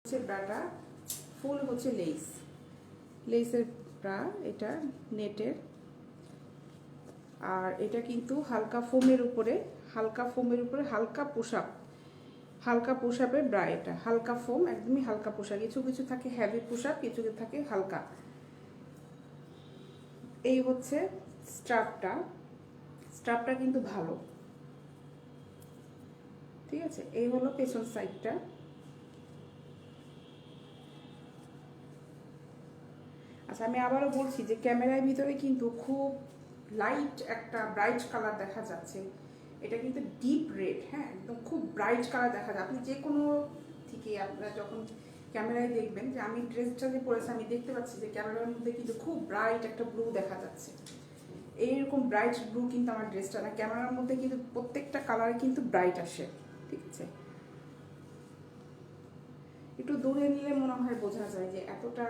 হচ্ছে ব্রাটা ফুল হচ্ছে লেসের ব্রা, এটা নেটের। আর এটা কিন্তু হালকা ফোমের উপরে হালকা পোশাপের ব্রা। এটা হালকা ফোম, একদমই হালকা পোশাক। কিছু কিছু থাকে হেভি পোশাক, কিছু কিছু থাকে হালকা। এই হচ্ছে স্ট্রাপটা কিন্তু ভালো, ঠিক আছে। এই হলো পেছন সাইডটা। আচ্ছা, আমি আবারও বলছি যে ক্যামেরার ভিতরে কিন্তু খুব লাইট একটা ব্রাইট কালার দেখা যাচ্ছে। এটা কিন্তু ডিপ রেড, হ্যাঁ, একদম খুব ব্রাইট কালার দেখা যায়। আপনি যে কোনো থেকে আপনারা যখন ক্যামেরায় দেখবেন যে আমি ড্রেসটা যে পরেছি, আমি দেখতে পাচ্ছি যে ক্যামেরার মধ্যে কিন্তু খুব ব্রাইট একটা ব্লু দেখা যাচ্ছে। এইরকম ব্রাইট ব্লু কিন্তু আমার ড্রেসটা না, ক্যামেরার মধ্যে কিন্তু প্রত্যেকটা কালার কিন্তু ব্রাইট আসে, ঠিক আছে। একটু দূরে নিলে মনে হয় বোঝা যায় যে এতটা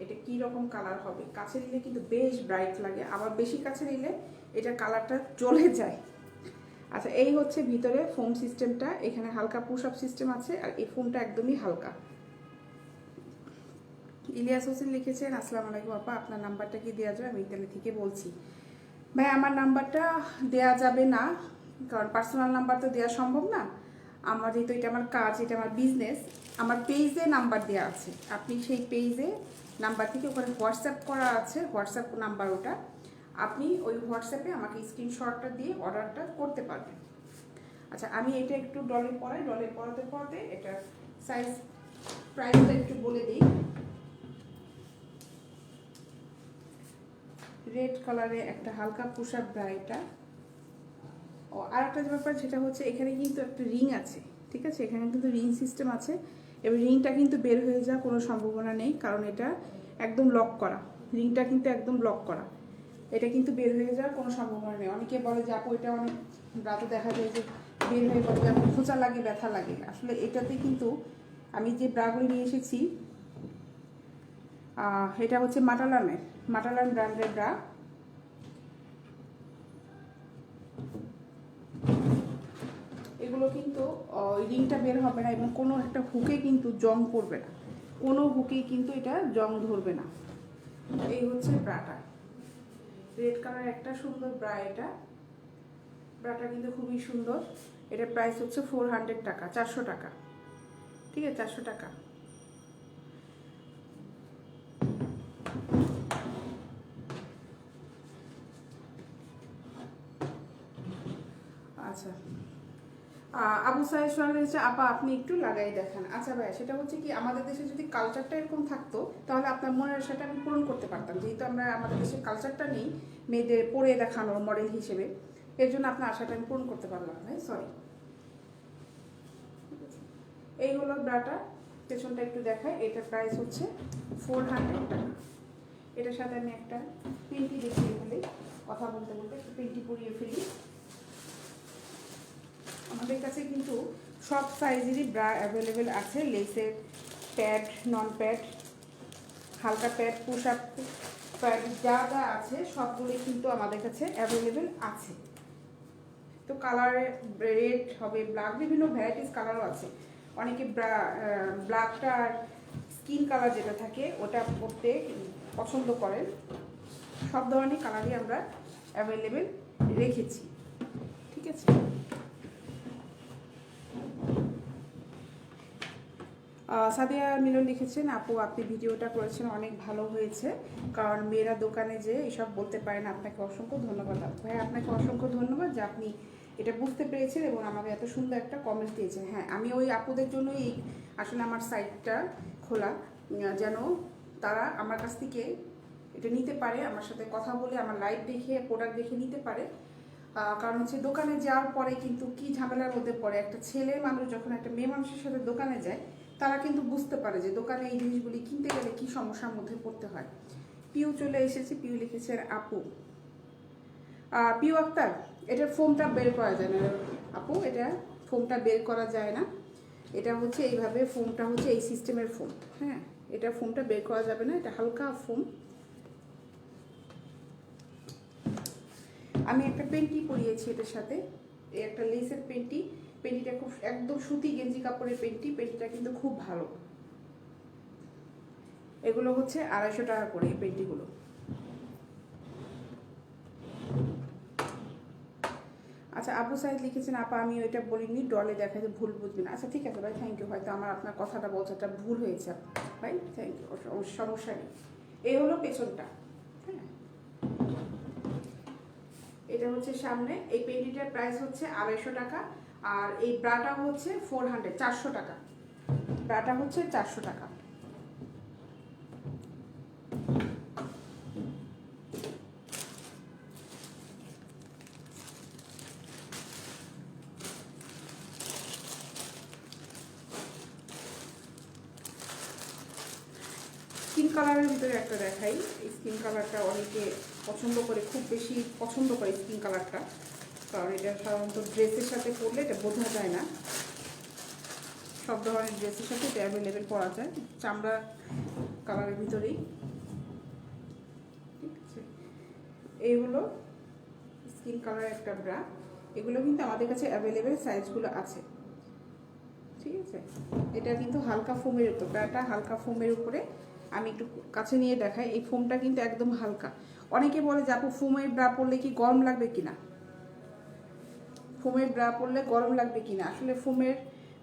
এটা কি রকম কালার হবে। কাছে নিলে কিন্তু বেশ ব্রাইট লাগে, আবার বেশি কাছে নিলে এটা কালারটা চলে যায়। আচ্ছা, এই হচ্ছে ভিতরে ফোম সিস্টেমটা। এখানে হালকা পুশ আপ সিস্টেম আছে, আর এই ফোমটা একদমই হালকা। ইলিয়াস হোসেন লিখেছেন, আসসালামু আলাইকুম আপা, আপনার নাম্বারটা কি দেওয়া যাবে? আমি ইতালি থেকে বলছি। ভাই, আমার নাম্বারটা দেয়া যাবে না, কারণ পার্সোনাল নাম্বার তো দেওয়া সম্ভব না। আমার যেহেতু এটা আমার কাজ, এটা আমার বিজনেস, আমার পেজে নাম্বার দেওয়া আছে। আপনি সেই পেজে নাম্বার থেকে, ওখানে হোয়াটসঅ্যাপ করা আছে, হোয়াটসঅ্যাপ নাম্বার ওটা। আপনি ওই হোয়াটসঅ্যাপে আমাকে স্ক্রিনশটটা দিয়ে অর্ডারটা করতে পারবেন। আচ্ছা, আমি এটা একটু ডলে পরাতে এটা সাইজ প্রাইসটা একটু বলে দিই। রেড কালারে একটা হালকা পোশাক ব্রা এটা। ও, আর একটা ব্যাপার যেটা হচ্ছে, এখানে কিন্তু একটা রিং আছে, ঠিক আছে। এখানে কিন্তু রিং সিস্টেম আছে, এবং রিংটা কিন্তু বের হয়ে যাওয়ার কোনো সম্ভাবনা নেই, কারণ এটা একদম লক করা। রিংটা কিন্তু একদম লক করা, এটা কিন্তু বের হয়ে যাওয়ার কোনো সম্ভাবনা নেই। অনেকে বলে যে আপু এটা অনেক রাতে দেখা যায় যে বের হয়ে পড়ে, যে আপনার খোঁচা লাগে, ব্যথা লাগে। আসলে এটাতে কিন্তু আমি যে ব্রাগুলি নিয়ে এসেছি, এটা হচ্ছে মাটালান ব্র্যান্ডের ব্রা। এগুলো কিন্তু রিংটা বের হবে না, এবং কোনো একটা হুকে কিন্তু জং পড়বে না, কোনো হুকেই কিন্তু এটা জং ধরবে না। এই হচ্ছে ব্রাটা, রেড কালার একটা সুন্দর ব্রা। এটা ব্রাটা কিন্তু খুবই সুন্দর। এটার প্রাইস হচ্ছে 400 টাকা, 400 টাকা, ঠিক আছে, 400 টাকা। আচ্ছা, আবু সাহেব সোহাগ হচ্ছে, আপা আপনি একটু লাগাই দেখান। আচ্ছা ভাই, সেটা হচ্ছে কি, আমাদের দেশে যদি কালচারটা এরকম থাকতো, তাহলে আপনার মনের আশাটা আমি পূরণ করতে পারতাম। যেহেতু আমাদের দেশের কালচারটা নেই মেয়েদের পরে দেখানোর মডেল হিসেবে, এর জন্য আপনার আশাটা আমি পূরণ করতে পারলাম ভাই, সরি। এই হলো ব্রাটা, পেছনটা একটু দেখায়। এটার প্রাইস হচ্ছে 400 টাকা। এটার সাথে আমি একটা পেন্টি দেখিয়ে ফেলি, কথা বলতে বলতে একটু পেন্টি পরিয়ে ফেলি। আমাদের কাছে কিন্তু সব সাইজেরই ব্রা অ্যাভেলেবেল আছে। লেসের প্যাড, নন প্যাড, হালকা প্যাড, পুশ আপ প্যাড, যা যা আছে সবগুলোই কিন্তু আমাদের কাছে অ্যাভেলেবেল আছে। তো কালারে রেড হবে, ব্ল্যাক, বিভিন্ন ভ্যারাইটিস কালারও আছে। অনেকে ব্ল্যাকটা আর স্কিন কালার যেটা থাকে ওটা পরতে পছন্দ করেন। সব ধরনের কালারই আমরা অ্যাভেলেবেল রেখেছি, ঠিক আছে। সাদিয়া মিলন লিখেছেন, আপু আপনি ভিডিওটা করেছেন অনেক ভালো হয়েছে, কারণ মেয়েরা দোকানে যে এসব বলতে পারে না। আপনাকে অসংখ্য ধন্যবাদ ভাই, আপনাকে অসংখ্য ধন্যবাদ যে আপনি এটা বুঝতে পেরেছেন এবং আমাকে এত সুন্দর একটা কমেন্ট দিয়েছেন। হ্যাঁ, আমি ওই আপুদের জন্যই আসলে আমার সাইটটা খোলা, যেন তারা আমার কাছ থেকে এটা নিতে পারে, আমার সাথে কথা বলে, আমার লাইভ দেখে, প্রোডাক্ট দেখে নিতে পারে। কারণ হচ্ছে দোকানে যাওয়ার পরে কিন্তু কি ঝামেলার মধ্যে পড়ে একটা ছেলে মানুষ, যখন একটা মেয়ে মানুষের সাথে দোকানে যায়, তারা কিন্তু বুঝতে পারে যে দোকানে এই জিনিসগুলি কিনতে গেলে কী সমস্যার মধ্যে পড়তে হয়। পিউ চলে এসেছে, পিউ লিখেছেন, আপু পিউ আক্তার, এটার ফোমটা বের করা যায় না আপু, এটা ফোমটা বের করা যায় না। এটা হচ্ছে এইভাবে, ফোমটা হচ্ছে এই সিস্টেমের ফোম, হ্যাঁ, এটা ফোমটা বের করা যাবে না, এটা হালকা ফোম। আমি একটা পেন্টি পরিয়েছি এটার সাথে, এই একটা লেসের পেন্টিটা খুব একদম সুতি গেঞ্জি কাপড়ের পেন্টিটা কিন্তু খুব ভালো, এগুলো হচ্ছে 250 টাকা করে এই পেন্টিগুলো। আচ্ছা, আবু সাইদ লিখেছেন আপা আমি ওইটা বলিনি, ডলে দেখাতে ভুল বুঝবেন। আচ্ছা ঠিক আছে ভাই, থ্যাংক ইউ। হয়তো আমার আপনার কথাটা বলতে ভুল হয়েছে ভাই, থ্যাংক ইউ, সমস্যা নেই। এই হলো পেছনটা, হ্যাঁ এটা হচ্ছে সামনে। এই পেন্টিটার প্রাইস হচ্ছে 250 টাকা, আর এই ব্রাটা হচ্ছে 400 টাকা। ব্রাটা হচ্ছে 400 টাকা। স্কিন কালারের ভিতরে একটা দেখাই। এই স্কিন কালারটা অনেকে পছন্দ করে, খুব বেশি পছন্দ করে স্কিন কালারটা, কারণ এটা সাধারণত ড্রেসের সাথে পরলে এটা বোঝা যায় না। সব ধরনের ড্রেসের সাথে এটা অ্যাভেলেবেল পাওয়া যায়, চামড়া কালারের ভিতরেই। ঠিক আছে, এই হলো স্কিন কালার একটা ব্রা। এগুলো কিন্তু আমাদের কাছে অ্যাভেলেবেল সাইজগুলো আছে, ঠিক আছে। এটা কিন্তু হালকা ফোমের, তো ব্রাটা হালকা ফোমের উপরে। আমি একটু কাছে নিয়ে দেখাই, এই ফোমটা কিন্তু একদম হালকা। অনেকে বলে যে আপু ফোমের ব্রা পরলে কি গরম লাগবে কিনা, ফোমের ব্রা পরলে গরম লাগবে কিনা। আসলে ফোমের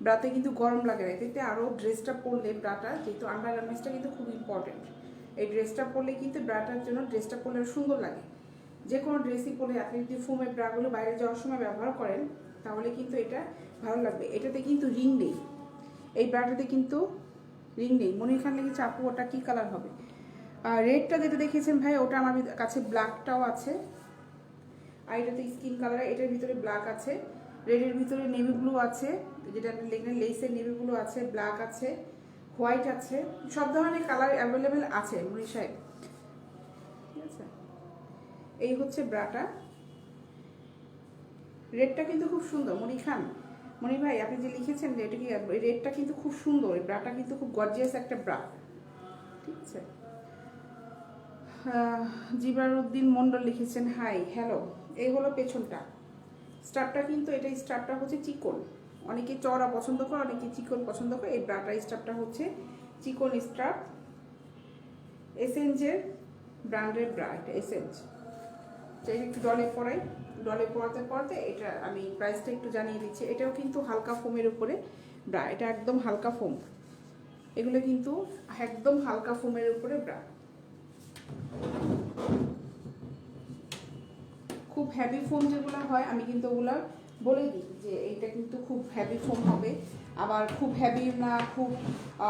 ব্রাতে কিন্তু গরম লাগে না, এতে আরও ড্রেসটা পরলে ব্রাটা, যেহেতু আন্ডারগার্মেন্টসটা কিন্তু খুব ইম্পর্টেন্ট, এই ড্রেসটা পরলে কিন্তু ব্রাটার জন্য ড্রেসটা পরলে সুন্দর লাগে। যে কোনো ড্রেসই পরলে আপনি যদি ফোমের ব্রাগুলো বাইরে যাওয়ার সময় ব্যবহার করেন তাহলে কিন্তু এটা ভালো লাগবে। এটাতে কিন্তু রিং নেই, এই ব্রাটাতে কিন্তু রিং নেই। মনির খান লেগেছে আপু ওটা কী কালার হবে? রেডটা যেটা দেখেছেন ভাই ওটা আমার কাছে ব্ল্যাকটাও আছে, আর এটাতে স্কিন কালার, এটার ভিতরে ব্ল্যাক আছে, রেডের ভিতরে নেভি ব্লু আছে, যেটা আপনি লিখলেন লেসের নেভি ব্লু আছে, ব্ল্যাক আছে, হোয়াইট আছে, সব ধরনের কালার অ্যাভেলেবেল আছে মনি সাহেব, ঠিক আছে। এই হচ্ছে ব্রাটা, রেডটা কিন্তু খুব সুন্দর। মনি খান, মনি ভাই আপনি যে লিখেছেন যে এটা কি, রেডটা কিন্তু খুব সুন্দর, এই ব্রাটা কিন্তু খুব গর্জিয়াস একটা ব্রা, ঠিক আছে। জিবারউদ্দিন মন্ডল লিখেছেন হাই হ্যালো। এই হলো পেছনটা, স্টাফটা কিন্তু এটা স্টাফটা হচ্ছে চিকন, অনেকে চড়া পছন্দ করে, অনেকে চিকন পছন্দ করে। এই ব্রাটা স্টাফটা হচ্ছে চিকন স্টাফ, এসেঞ্জের ব্র্যান্ডের ব্রা, এটা এসেঞ্জ। এটা একটু ডলে পরাই, ডলে পরাতে পরাতে এটা আমি প্রাইসটা একটু জানিয়ে দিচ্ছি। এটাও কিন্তু হালকা ফোমের উপরে ব্রা, এটা একদম হালকা ফোম, এগুলো কিন্তু একদম হালকা ফোমের উপরে ব্রা। খুব হ্যাভি ফোম যেগুলো হয় আমি কিন্তু ওগুলো বলে দিই যে এইটা কিন্তু খুব হ্যাভি ফোম হবে, আবার খুব হ্যাভি না খুব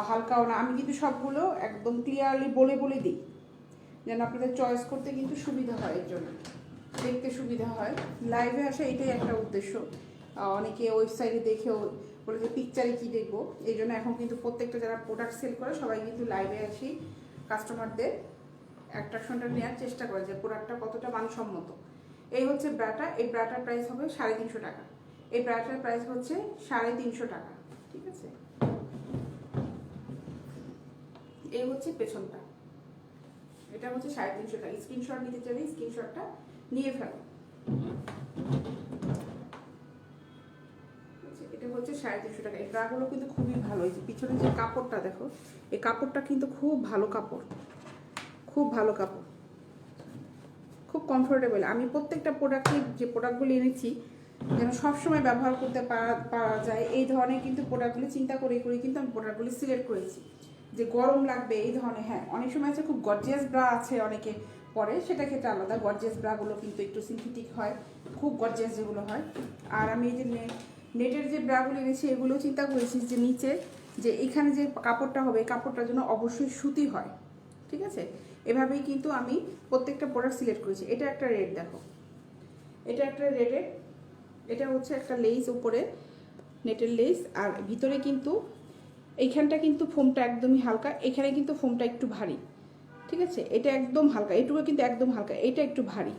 হালকাও না, আমি কিন্তু সবগুলো একদম ক্লিয়ারলি বলে দিই, যেন আপনাদের চয়েস করতে কিন্তু সুবিধা হয়, এর জন্য দেখতে সুবিধা হয়। লাইভে আসা এটাই একটা উদ্দেশ্য। অনেকে ওয়েবসাইটে দেখেও বলে যে পিকচারে কী দেখবো, এই জন্য এখন কিন্তু প্রত্যেকটা যারা প্রোডাক্ট সেল করে সবাই কিন্তু লাইভে আসি কাস্টমারদের অ্যাট্রাকশনটা নেওয়ার চেষ্টা করে যে প্রোডাক্টটা কতটা মানসম্মত। এই হচ্ছে ব্রাটা, এই ব্রাটার প্রাইস হবে 350 টাকা, এই ব্রাটার প্রাইস হচ্ছে 350 টাকা, ঠিক আছে। এই হচ্ছে পেছনটা, এটা হচ্ছে 350 টাকা। স্ক্রিনশট নিতে চাইলে স্ক্রিনশটটা নিয়ে ফেলো। এটা হচ্ছে 350 টাকা। এই ব্রাগুলো কিন্তু খুবই ভালো, এই যে পিছনে যে কাপড়টা দেখো, এই কাপড়টা কিন্তু খুব ভালো কাপড়, খুব ভালো কাপড়, খুব কমফোর্টেবল। আমি প্রত্যেকটা প্রোডাক্টে যে প্রোডাক্টগুলো এনেছি যেন সবসময় ব্যবহার করতে পারা যায়, এই ধরনের কিন্তু প্রোডাক্টগুলি চিন্তা করে কিন্তু আমি প্রোডাক্টগুলি সিলেক্ট করেছি, যে গরম লাগবে এই ধরনের। হ্যাঁ অনেক সময় আছে খুব গর্জিয়াস ব্রা আছে অনেকে পরে, সেটা ক্ষেত্রে আলাদা, গর্জিয়াস ব্রাগুলো কিন্তু একটু সিনথেটিক হয়, খুব গর্জিয়াস যেগুলো হয়। আর আমি এই যে নেটের যে ব্রাগুলো এনেছি এগুলো চিন্তা করেছি যে নিচে যে এখানে যে কাপড়টা হবে এই কাপড়টার জন্য অবশ্যই সুতি হয়, ঠিক আছে। এভাবেই কিন্তু আমি প্রত্যেকটা প্রোডাক্ট সিলেক্ট করেছি। এটা একটা রেড দেখো, এটা একটা রেডের, এটা হচ্ছে একটা লেস উপরে নেটের লেস, আর ভিতরে কিন্তু এইখানটা কিন্তু ফোমটা একদমই হালকা, এখানে কিন্তু ফোমটা একটু ভারী, ঠিক আছে। এটা একদম হালকা, এটুকু কিন্তু একদম হালকা, এটা একটু ভারী।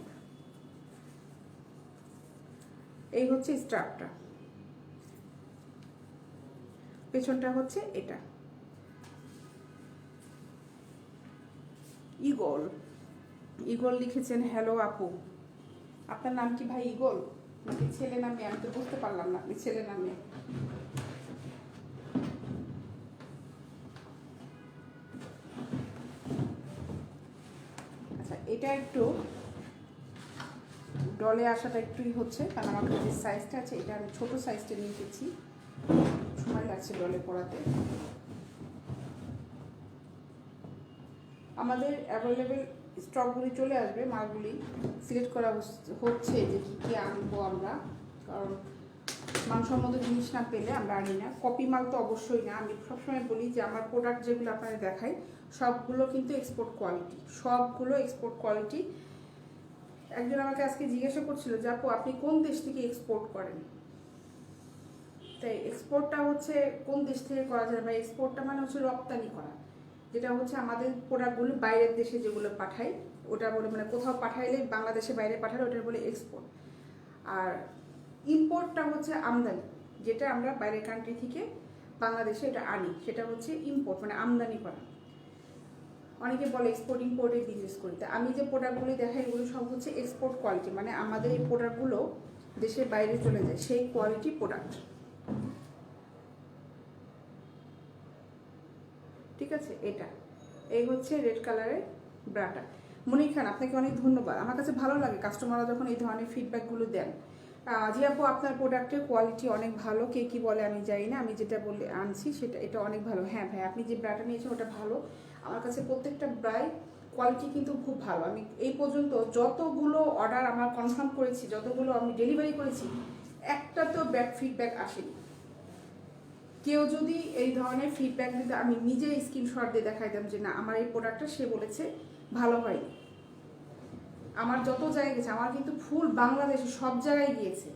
এই হচ্ছে স্ট্রাপটা, পেছনটা হচ্ছে এটা। ইগল, ইগল লিখেছেন হ্যালো আপু, আপনার নাম কি ভাই ইগল নাকি ছেলে নামে? আমি তো বুঝতে পারলাম না আপনি ছেলে নামে। এটা একটু ডলে আসাটা একটুই হচ্ছে, কারণ আমার যে সাইজটা আছে এটা আমি ছোটো সাইজটা নিয়ে এসেছি, সময় লাগছে ডলে পরাতে। আমাদের অ্যাভেলেবেল স্টকগুলি চলে আসবে, মালগুলি সিলেক্ট করা হচ্ছে যে কী কী আনবো আমরা, কারণ মানসম্মত জিনিস না পেলে আমরা আনি না। কপি মাল তো অবশ্যই না। আমি সবসময় বলি যে আমার প্রোডাক্ট যেগুলো আপনাদের দেখাই সবগুলো কিন্তু এক্সপোর্ট কোয়ালিটি, সবগুলো এক্সপোর্ট কোয়ালিটি। একজন আমাকে আজকে জিজ্ঞাসা করছিল যে আপু আপনি কোন দেশ থেকে এক্সপোর্ট করেন, তাই এক্সপোর্টটা হচ্ছে কোন দেশ থেকে করা যায়, বা এক্সপোর্টটা মানে হচ্ছে রপ্তানি করা, যেটা হচ্ছে আমাদের প্রোডাক্টগুলো বাইরের দেশে যেগুলো পাঠাই ওটা বলে, মানে কোথাও পাঠাইলে বাংলাদেশে বাইরে পাঠালে ওটা বলে এক্সপোর্ট। আর ইম্পোর্টটা হচ্ছে আমদানি, যেটা আমরা বাইরের কান্ট্রি থেকে বাংলাদেশে এটা আনি, সেটা হচ্ছে ইম্পোর্ট, মানে আমদানি করা। অনেকে বলে এক্সপোর্ট ইম্পোর্টের বিজনেস করি, তা আমি যে প্রোডাক্টগুলি দেখাই এগুলো সব হচ্ছে এক্সপোর্ট কোয়ালিটি, মানে আমাদের এই প্রোডাক্টগুলো দেশের বাইরে চলে যায় সেই কোয়ালিটি প্রোডাক্ট। ঠিক আছে, এটা এই হচ্ছে রেড কালারের ব্রাটা। মনির খান আপনাকে অনেক ধন্যবাদ। আমার কাছে ভালো লাগে কাস্টমাররা যখন এই ধরনের ফিডব্যাকগুলো দেন। জি আপু আপনার প্রোডাক্টের কোয়ালিটি অনেক ভালো, কে কী বলে আমি জানি না, আমি যেটা বলে আনছি সেটা এটা অনেক ভালো। হ্যাঁ ভাই, আপনি যে ব্রাটা নিয়েছেন ওটা ভালো। আমার কাছে প্রত্যেকটা ব্রাই কোয়ালিটি কিন্তু খুব ভালো। আমি এই পর্যন্ত যতগুলো অর্ডার আমার কনফার্ম করেছি, যতগুলো আমি ডেলিভারি করেছি, একটা তো ব্যাড ফিডব্যাক আসেনি। কেউ যদি এই ধরনের ফিডব্যাক দিতে আমি নিজে স্ক্রিনশট দিয়ে দেখাইতাম যে না আমার এই প্রোডাক্টটা সে বলেছে ভালো হয়নি। আমার যত জায়গায় গেছে, আমার কিন্তু ফুল বাংলাদেশে সব জায়গায় গিয়েছে,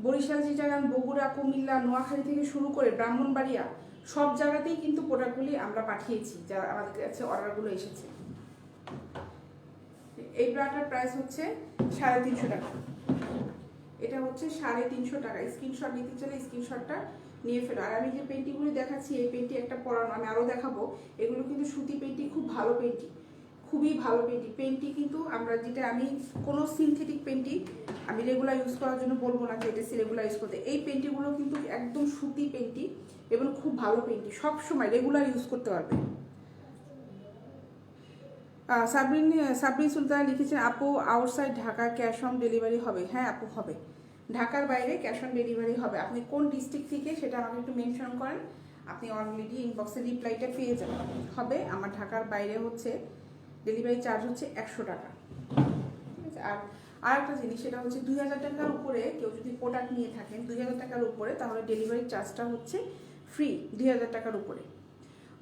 বরিশাল, চিটাগাং, বগুড়া, কুমিল্লা, নোয়াখালী থেকে শুরু করে ব্রাহ্মণবাড়িয়া, সব জায়গাতেই কিন্তু প্রোডাক্টগুলি আমরা পাঠিয়েছি, যা আমাদের কাছে অর্ডারগুলো এসেছে। এই ব্রাটার প্রাইস হচ্ছে 350 টাকা। এটা হচ্ছে 350 টাকা। স্ক্রিনশট নিতে চাইলে স্ক্রিনশটটা নিয়ে ফেলো। আর আমি যে পেন্টিগুলি দেখাচ্ছি, এই পেন্টি একটা পরানো, আমি আরও দেখাবো। এগুলো কিন্তু সুতি পেন্টি, খুব ভালো পেন্টি, খুবই ভালো পেন্টি। পেন্টি কিন্তু আমরা যেটা, আমি কোনো সিনথেটিক পেন্টি আমি রেগুলার ইউজ করার জন্য বলবো না যে এটা রেগুলার ইউজ করতে। এই পেন্টিগুলো কিন্তু একদম সুতি পেন্টি এবং খুব ভালো পেন্টি, সবসময় রেগুলার ইউজ করতে পারবে। সাবরিন সুলতানা লিখেছেন আপু outside Dhaka cash on delivery হবে? হ্যাঁ আপু হবে, ঢাকার বাইরে ক্যাশ অন ডেলিভারি হবে। আপনি কোন ডিস্ট্রিক্ট থেকে সেটা আমাকে একটু মেনশন করেন, আপনি অলরেডি ইনবক্সে রিপ্লাইটা পেয়ে যাবেন। হবে আমার ঢাকার বাইরে হচ্ছে ডেলিভারি চার্জ হচ্ছে 100 টাকা। ঠিক আছে, আর একটা জিনিস, সেটা হচ্ছে 2000 টাকার উপরে কেউ যদি প্রোডাক্ট নিয়ে থাকেন 2000 টাকার উপরে, তাহলে ডেলিভারি চার্জটা হচ্ছে ফ্রি 2000 টাকার উপরে।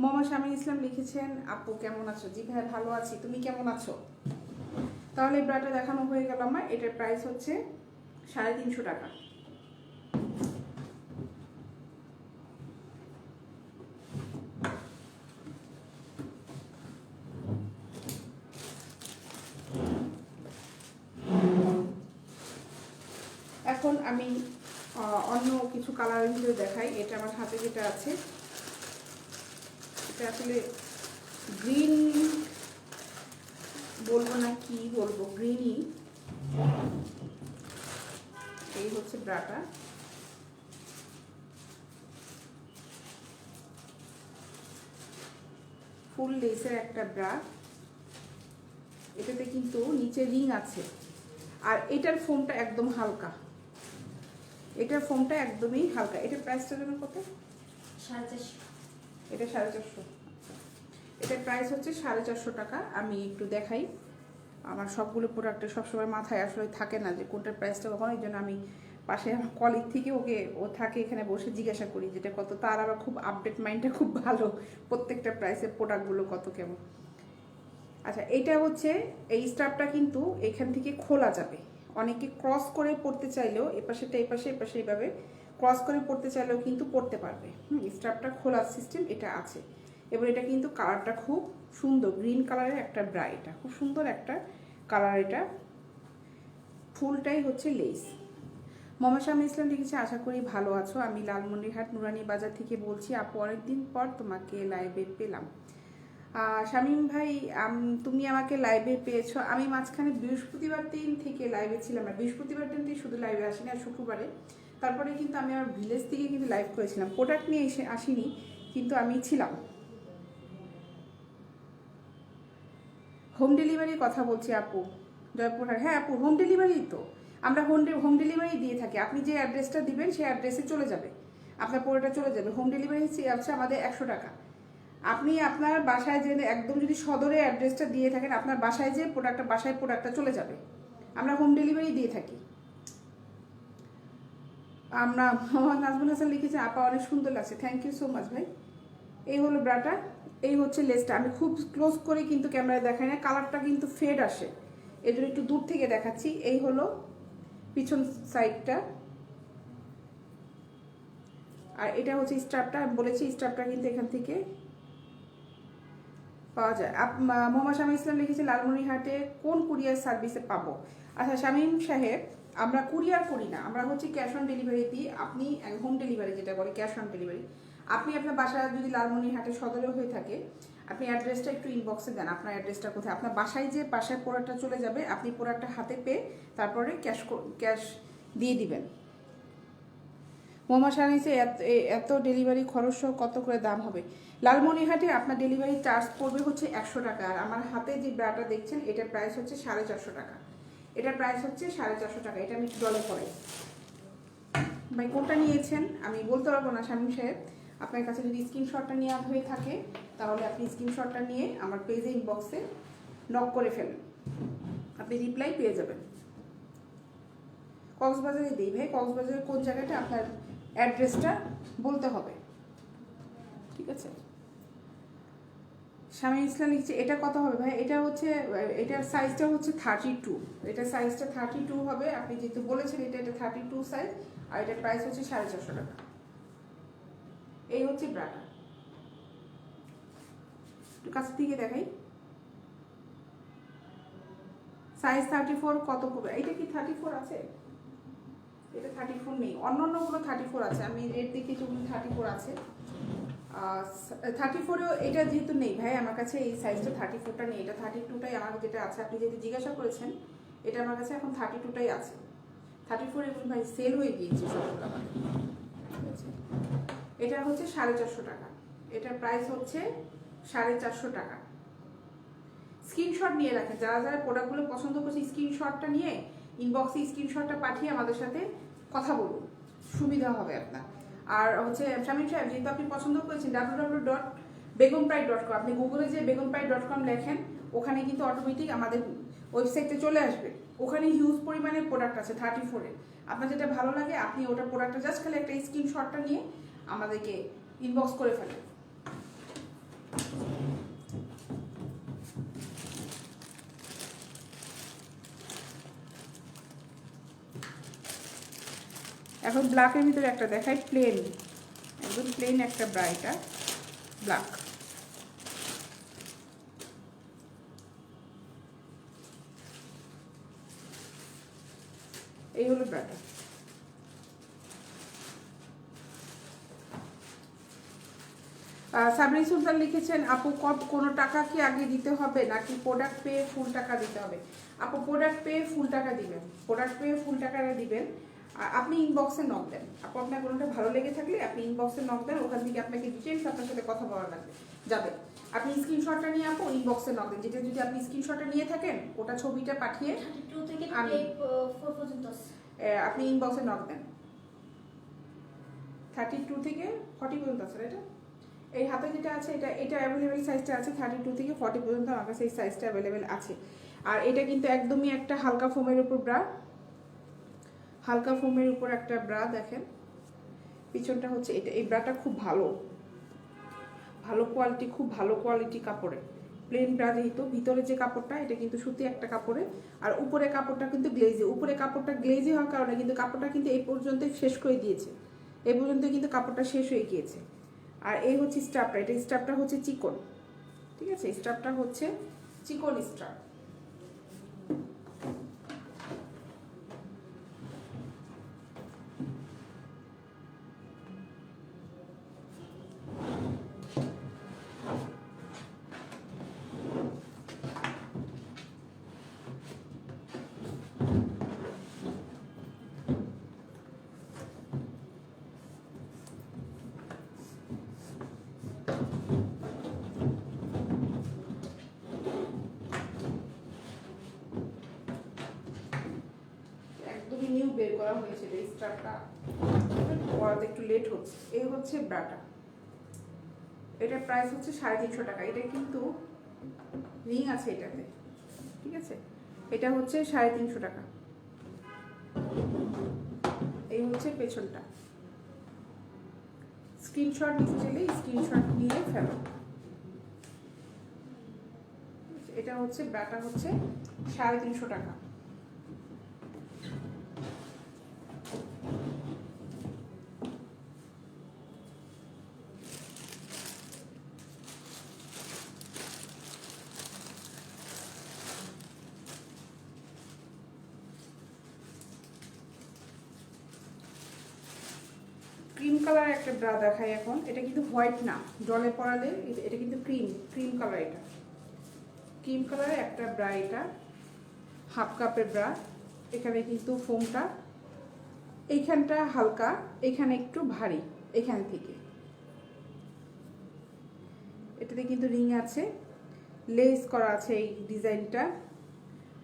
মোহাম্মদ শামীম ইসলাম লিখেছেন আপু কেমন আছো? জি ভাই ভালো আছি, তুমি কেমন আছো? তাহলে এই ব্রাটা দেখানো হয়ে গেল আমার। এটার প্রাইস হচ্ছে 350 টাকা। এখন আমি অন্য কিছু কালারের ভিতরে দেখাই। এটা আমার হাতে যেটা আছে এটা আসলে গ্রিন বলবো না কি বলবো, গ্রিনই। এই হচ্ছে ব্রাটা। ফুল লেসের একটা ব্রা, এটাতে কিন্তু নিচে রিং আছে। আর এটার ফোমটা একদম হালকা, এটার ফোমটা একদমই হালকা। এটার প্রাইসটা যেন কত? 450। এটা 450। এটার প্রাইস হচ্ছে 450 টাকা। আমি একটু দেখাই, আমার সবগুলো প্রোডাক্টের সবসময় মাথায় আসলে থাকে না যে কোনটার প্রাইসটা কখন, এই জন্য আমি পাশে আমার কলিগ থেকে ও থাকে এখানে বসে জিজ্ঞাসা করি যেটা কত। তার আবার খুব আপডেট মাইন্ডটা খুব ভালো, প্রত্যেকটা প্রাইসের প্রোডাক্টগুলো কত কেমন। আচ্ছা, এটা হচ্ছে এই স্টাফটা কিন্তু এখান থেকে খোলা যাবে। অনেকে ক্রস করে পড়তে চাইলেও এপাশেটা এপাশে এপাশে এইভাবে ক্রস করে পড়তে চাইলেও কিন্তু পড়তে পারবে। স্টাফটা খোলার সিস্টেম এটা আছে। এবার এটা কিন্তু কালারটা খুব সুন্দর, গ্রিন কালারের একটা ব্রা, এটা খুব সুন্দর একটা কালার। এটা ফুলটাই হচ্ছে লেস। মোহাম্মদ শামীম ইসলাম লিখেছে আশা করি ভালো আছো, আমি লালমনিরহাট নুরানি বাজার থেকে বলছি আপু অনেকদিন পর তোমাকে লাইভে পেলাম। শামীম ভাই তুমি আমাকে লাইভে পেয়েছো। আমি মাঝখানে বৃহস্পতিবার দিন থেকে লাইভে ছিলাম না, বৃহস্পতিবার দিন থেকে শুধু লাইভে আসিনি, আর শুক্রবারে। তারপরে কিন্তু আমি আমার ভিলেজ থেকে কিন্তু লাইভ করেছিলাম, প্রোডাক্ট নিয়ে এসে আসিনি, কিন্তু আমি ছিলাম। হোম ডেলিভারির কথা বলছি আপু, জয়পুরহাট। হ্যাঁ আপু, হোম ডেলিভারি তো আমরা হোম ডেলিভারি দিয়ে থাকি। আপনি যে অ্যাড্রেসটা দিবেন সেই অ্যাড্রেসে চলে যাবে, আপনার পরেটা চলে যাবে। হোম ডেলিভারি হচ্ছে আমাদের 100 টাকা। আপনি আপনার বাসায় যে একদম যদি সদরে অ্যাড্রেসটা দিয়ে থাকেন, আপনার বাসায় যে প্রোডাক্টটা চলে যাবে। আমরা হোম ডেলিভারি দিয়ে থাকি। আমরা নাজমুল হাসান লিখেছে, আপা অনেক সুন্দর লাগছে, থ্যাংক ইউ সো মাচ ভাই। এই হলো ব্রাটা, এই হচ্ছে লেসটা। আমি খুব ক্লোজ করে কিন্তু ক্যামেরায় দেখাই না, কালারটা কিন্তু ফেড আসে, এই জন্য একটু দূর থেকে দেখাচ্ছি। এই হলো পিছন সাইডটা, আর এটা হচ্ছে স্টাফটা। আমি বলেছি স্টাফটা কিন্তু এখান থেকে পাওয়া যায়। মোহাম্মদ শামীম ইসলাম লিখেছে, লালমনিরহাটে কোন কুরিয়ার সার্ভিসে পাবো? আচ্ছা শামীম সাহেব, আমরা কুরিয়ার করি না, আমরা হচ্ছে ক্যাশ অন ডেলিভারি দিই। আপনি হোম ডেলিভারি যেটা বলে, ক্যাশ অন ডেলিভারি। আপনি আপনার বাসা যদি লালমনিরহাটে সদরে হয়ে থাকে, আপনি অ্যাড্রেসটা একটু ইনবক্সে দেন, আপনার অ্যাড্রেসটা কোথায়। আপনার বাসায় যে বাসায় প্রোডাক্টটা চলে যাবে, আপনি প্রোডাক্টটা হাতে পেয়ে তারপরে ক্যাশ দিয়ে দিবেন। মোহাম্মদ শাহিসে এত ডেলিভারি খরচ সহ কত করে দাম হবে? লালমনিরহাটে আপনার ডেলিভারি চার্জ পড়বে হচ্ছে 100 টাকা। আর আমার হাতে যে ব্রাটা দেখছেন, এটার প্রাইস হচ্ছে 450 টাকা। এটার প্রাইস হচ্ছে 450 টাকা। এটা আমি ডলে পড়াই। ভাই কোনটা নিয়েছেন আমি বলতে পারবো না শামীম সাহেব। আপনার কাছে যদি স্ক্রিনশটটা নেওয়া হয়ে থাকে, তাহলে আপনি স্ক্রিনশটটা নিয়ে আমার পেজে ইনবক্সে নক করে ফেলেন, আপনি রিপ্লাই পেয়ে যাবেন। কক্সবাজারে দিই ভাই, কক্সবাজারের কোন জায়গাটা আপনার অ্যাড্রেসটা বলতে হবে, ঠিক আছে? শামীম ইসলাম লিখছে, এটা কত হবে ভাই? এটা হচ্ছে, এটার সাইজটা হচ্ছে 32। এটার সাইজটা 32 হবে। আপনি যেহেতু বলেছেন এটা 32 সাইজ, আর এটার প্রাইস হচ্ছে 450 টাকা। এই হচ্ছে ব্রাটা। একটু কাছ থেকে দেখাই, সাইজ 34 কত পড়বে? এটা কি 34 আছে? এটা 34 নেই, অন্যান্যগুলো 34 আছে। আমি রেট দেখি যেগুলো 34 আছে। 34এও এটা যেহেতু নেই ভাই আমার কাছে, এই সাইজটা 34টা নেই, এটা 32টাই আমার যেটা আছে। আপনি যেহেতু জিজ্ঞাসা করেছেন, এটা আমার কাছে এখন 32টাই আছে। 34 এগুলো ভাই সেল হয়ে গিয়েছে সবগুলো আমার, ঠিক আছে? এটা হচ্ছে 450 টাকা। এটার প্রাইস হচ্ছে 450 টাকা। স্ক্রিনশট নিয়ে রাখেন, যারা যারা প্রোডাক্টগুলো পছন্দ করছে, স্ক্রিনশটটা নিয়ে ইনবক্সে স্ক্রিনশটটা পাঠিয়ে আমাদের সাথে কথা বলুন, সুবিধা হবে আপনার। আর হচ্ছে শামীম সাহেব, যেহেতু আপনি পছন্দ করেছেন www.begumpride.com, আপনি গুগলে যে begumpride.com লেখেন, ওখানে কিন্তু অটোমেটিক আমাদের ওয়েবসাইটে চলে আসবে। ওখানে হিউজ পরিমাণে প্রোডাক্ট আছে 34-এর। আপনার যেটা ভালো লাগে আপনি ওটা প্রোডাক্টটা জাস্ট খালি একটা স্ক্রিনশটটা নিয়ে আমাদেরকে ইনবক্স করে ফেলেন। এখন ব্ল্যাকের ভিতরে একটা দেখাই, প্লেন, একদম প্লেন একটা ব্রা, এটা ব্ল্যাক। এই হলো ব্রাটা। সাবরিন সুলতান লিখেছেন, আপু কোনো টাকা কি আগে দিতে হবে নাকি প্রোডাক্ট পেয়ে ফুল টাকা দিতে হবে? আপু প্রোডাক্ট পেয়ে ফুল টাকা দিবেন, প্রোডাক্ট পেয়ে ফুল টাকাটা দিবেন। আপনি ইনবক্সে নক দেন। আপু আপনার কোনোটা ভালো লেগে থাকলে আপনি ইনবক্সে নক দেন, ওখান থেকে আপনাকে ডিটেলস আপনার সাথে কথা বলা লাগবে যাবে। আপনি স্ক্রিনশটটা নিয়ে আপু ইনবক্সে নক দেন, যেটা যদি আপনি স্ক্রিনশটটা নিয়ে থাকেন ওটা ছবিটা পাঠিয়ে আপনি ইনবক্সে নক দেন। 32 থেকে 40 পর্যন্ত আছে এটা। এই হাতে যেটা আছে এটা অ্যাভেলেবেল সাইজটা আছে 32 থেকে 40 পর্যন্ত আমার কাছে এই সাইজটা অ্যাভেলেবেল আছে। আর এটা কিন্তু একদমই একটা হালকা ফোমের উপর ব্রা, হালকা ফোমের উপর একটা ব্রা। দেখেন পিছনটা হচ্ছে এটা। এই ব্রাটা খুব ভালো কোয়ালিটি, খুব ভালো কোয়ালিটি কাপড়ে। প্লেন ব্রা যেহেতু, ভিতরে যে কাপড়টা এটা কিন্তু সুতি একটা কাপড়ে, আর উপরে কাপড়টা কিন্তু গ্লেজি। উপরে কাপড়টা গ্লেজি হওয়ার কারণে কিন্তু কাপড়টা কিন্তু এই পর্যন্ত শেষ করে দিয়েছে, এই পর্যন্ত কিন্তু কাপড়টা শেষ হয়ে গিয়েছে। আর এই হচ্ছে স্টাফটা, এটা স্টাফটা হচ্ছে চিকন, ঠিক আছে? স্টাফটা হচ্ছে চিকন স্টাফ। বের করা হয়েছে, এই স্টাফটা পরাতে একটু লেট হচ্ছে। এই হচ্ছে ব্রাটা, এটার প্রাইস হচ্ছে 350 টাকা। এটা কিন্তু রিং আছে এটাতে, ঠিক আছে। এটা হচ্ছে 350 টাকা। এই হচ্ছে পেছনটা। স্ক্রিনশট নিতে চাইলে স্ক্রিনশট নিয়ে ফেলো। এটা হচ্ছে ব্রাটা, হচ্ছে 350 টাকা। ক্রিম কালার একটা ব্রা দেখাই এখন। এটা কিন্তু হোয়াইট না, জলে পড়ালে এটা কিন্তু ক্রিম কালার। এটা ক্রিম কালারের একটা ব্রা, এটা হাফ কাপের ব্রা। এখানে কিন্তু ফোমটা এইখানটা হালকা, এখানে একটু ভারী এখান থেকে। এটাতে কিন্তু রিং আছে, লেস করা আছে এই ডিজাইনটা।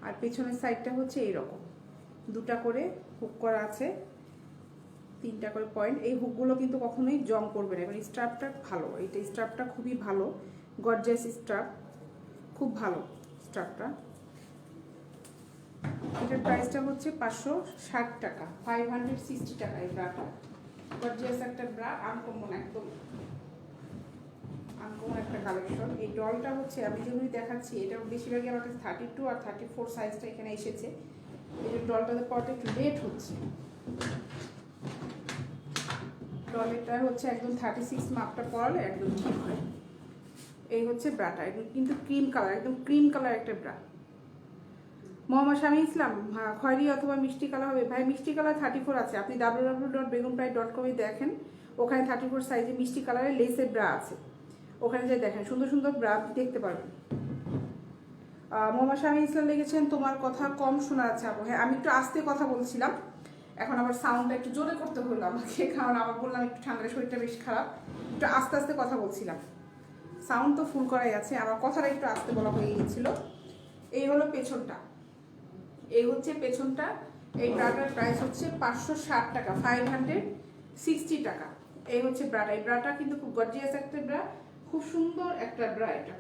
আর পেছনের সাইডটা হচ্ছে এইরকম, দুটা করে হুক করা আছে, 3টা করে পয়েন্ট। এই হুকগুলো কিন্তু কখনোই জং করবে না। এবার স্ট্রাপটা ভালো, এইটা স্ট্রাপটা খুবই ভালো, গর্জিয়াস স্ট্রাপ, খুব ভালো স্ট্রাপটা। এটার প্রাইসটা হচ্ছে 560 টাকা, 560 টাকা। এই ব্রাটা গর্জিয়াস একটা ব্রা, আনকমন, একদম আনকমন একটা কালেকশন। এই ডলটা হচ্ছে আমি যেগুলি দেখাচ্ছি, এটা বেশিরভাগই আমার কাছে 32 আর 34 সাইজটা এখানে এসেছে। এই যে ডলটাতে পড়তে একটু লেট হচ্ছে। ডলেরটা হচ্ছে একদম 36 মাপটা পরালে একদম ঠিক হয়। এই হচ্ছে ব্রাটা, এটা কিন্তু ক্রিম কালার, একদম ক্রিম কালার একটা ব্রা। মোহাম্মদ শামী ইসলাম, হ্যাঁ, খয়েরি অথবা মিষ্টি কালার হবে। ভাই মিষ্টি কালার 34 আছে, আপনি www.begumpride.com দেখেন, ওখানে 34 সাইজে মিষ্টি কালারের লেসের ব্রা আছে। ওখানে যে দেখেন সুন্দর সুন্দর ব্রা দেখতে পারবেন। মোহাম্মদ শামী ইসলাম লিখেছেন তোমার কথা কম শোনা যাচ্ছে আপু। হ্যাঁ, আমি একটু আস্তে কথা বলছিলাম, এখন আবার সাউন্ডটা একটু জোরে করতে হলো আমাকে, কারণ আমার বললাম একটু ঠান্ডার শরীরটা বেশ খারাপ, একটু আস্তে আস্তে কথা বলছিলাম। সাউন্ড তো ফুল করাই আছে, আমার কথাটা একটু আস্তে বলা হয়ে গিয়েছিল। এই হলো পেছনটা, এই হচ্ছে পেছনটা। এই ব্রাটার প্রাইস হচ্ছে 560 টাকা, 560 টাকা। এই হচ্ছে ব্রাটা। এই ব্রাটা কিন্তু খুব গর্জিয়াস একটা ব্রা, খুব সুন্দর একটা ব্রা। এটা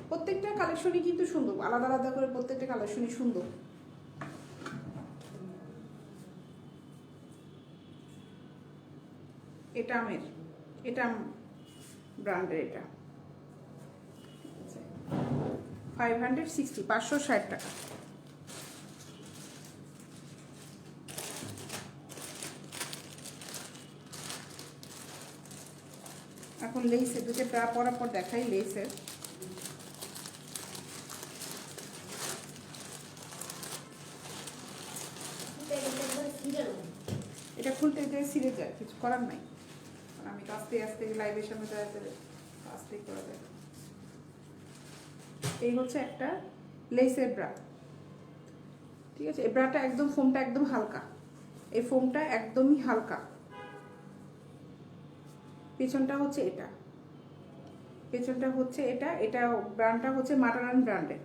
প্রত্যেকটা কালেকশনই কিন্তু সুন্দর, আলাদা আলাদা করে প্রত্যেকটা কালেকশনই সুন্দর। এটা আমের, এটা ব্র্যান্ডের, এটা 560, 560 টাকা। এখন লেসের দুটো ব্রা পরার পর দেখাই লেসের। এটা খুলতে যায় ছিঁড়ে যায়, কিছু করার নাই, আমি তো আস্তে আস্তে লাইভের সামনে আস্তে করা যায়। এই হচ্ছে একটা লেসের ব্রা, ঠিক আছে। এই ব্রাটা একদম ফোমটা একদম হালকা, এই ফোমটা একদমই হালকা। পেছনটা হচ্ছে এটা, পেছনটা হচ্ছে এটা। এটা ব্র্যান্ডটা হচ্ছে মাটারান ব্র্যান্ডের,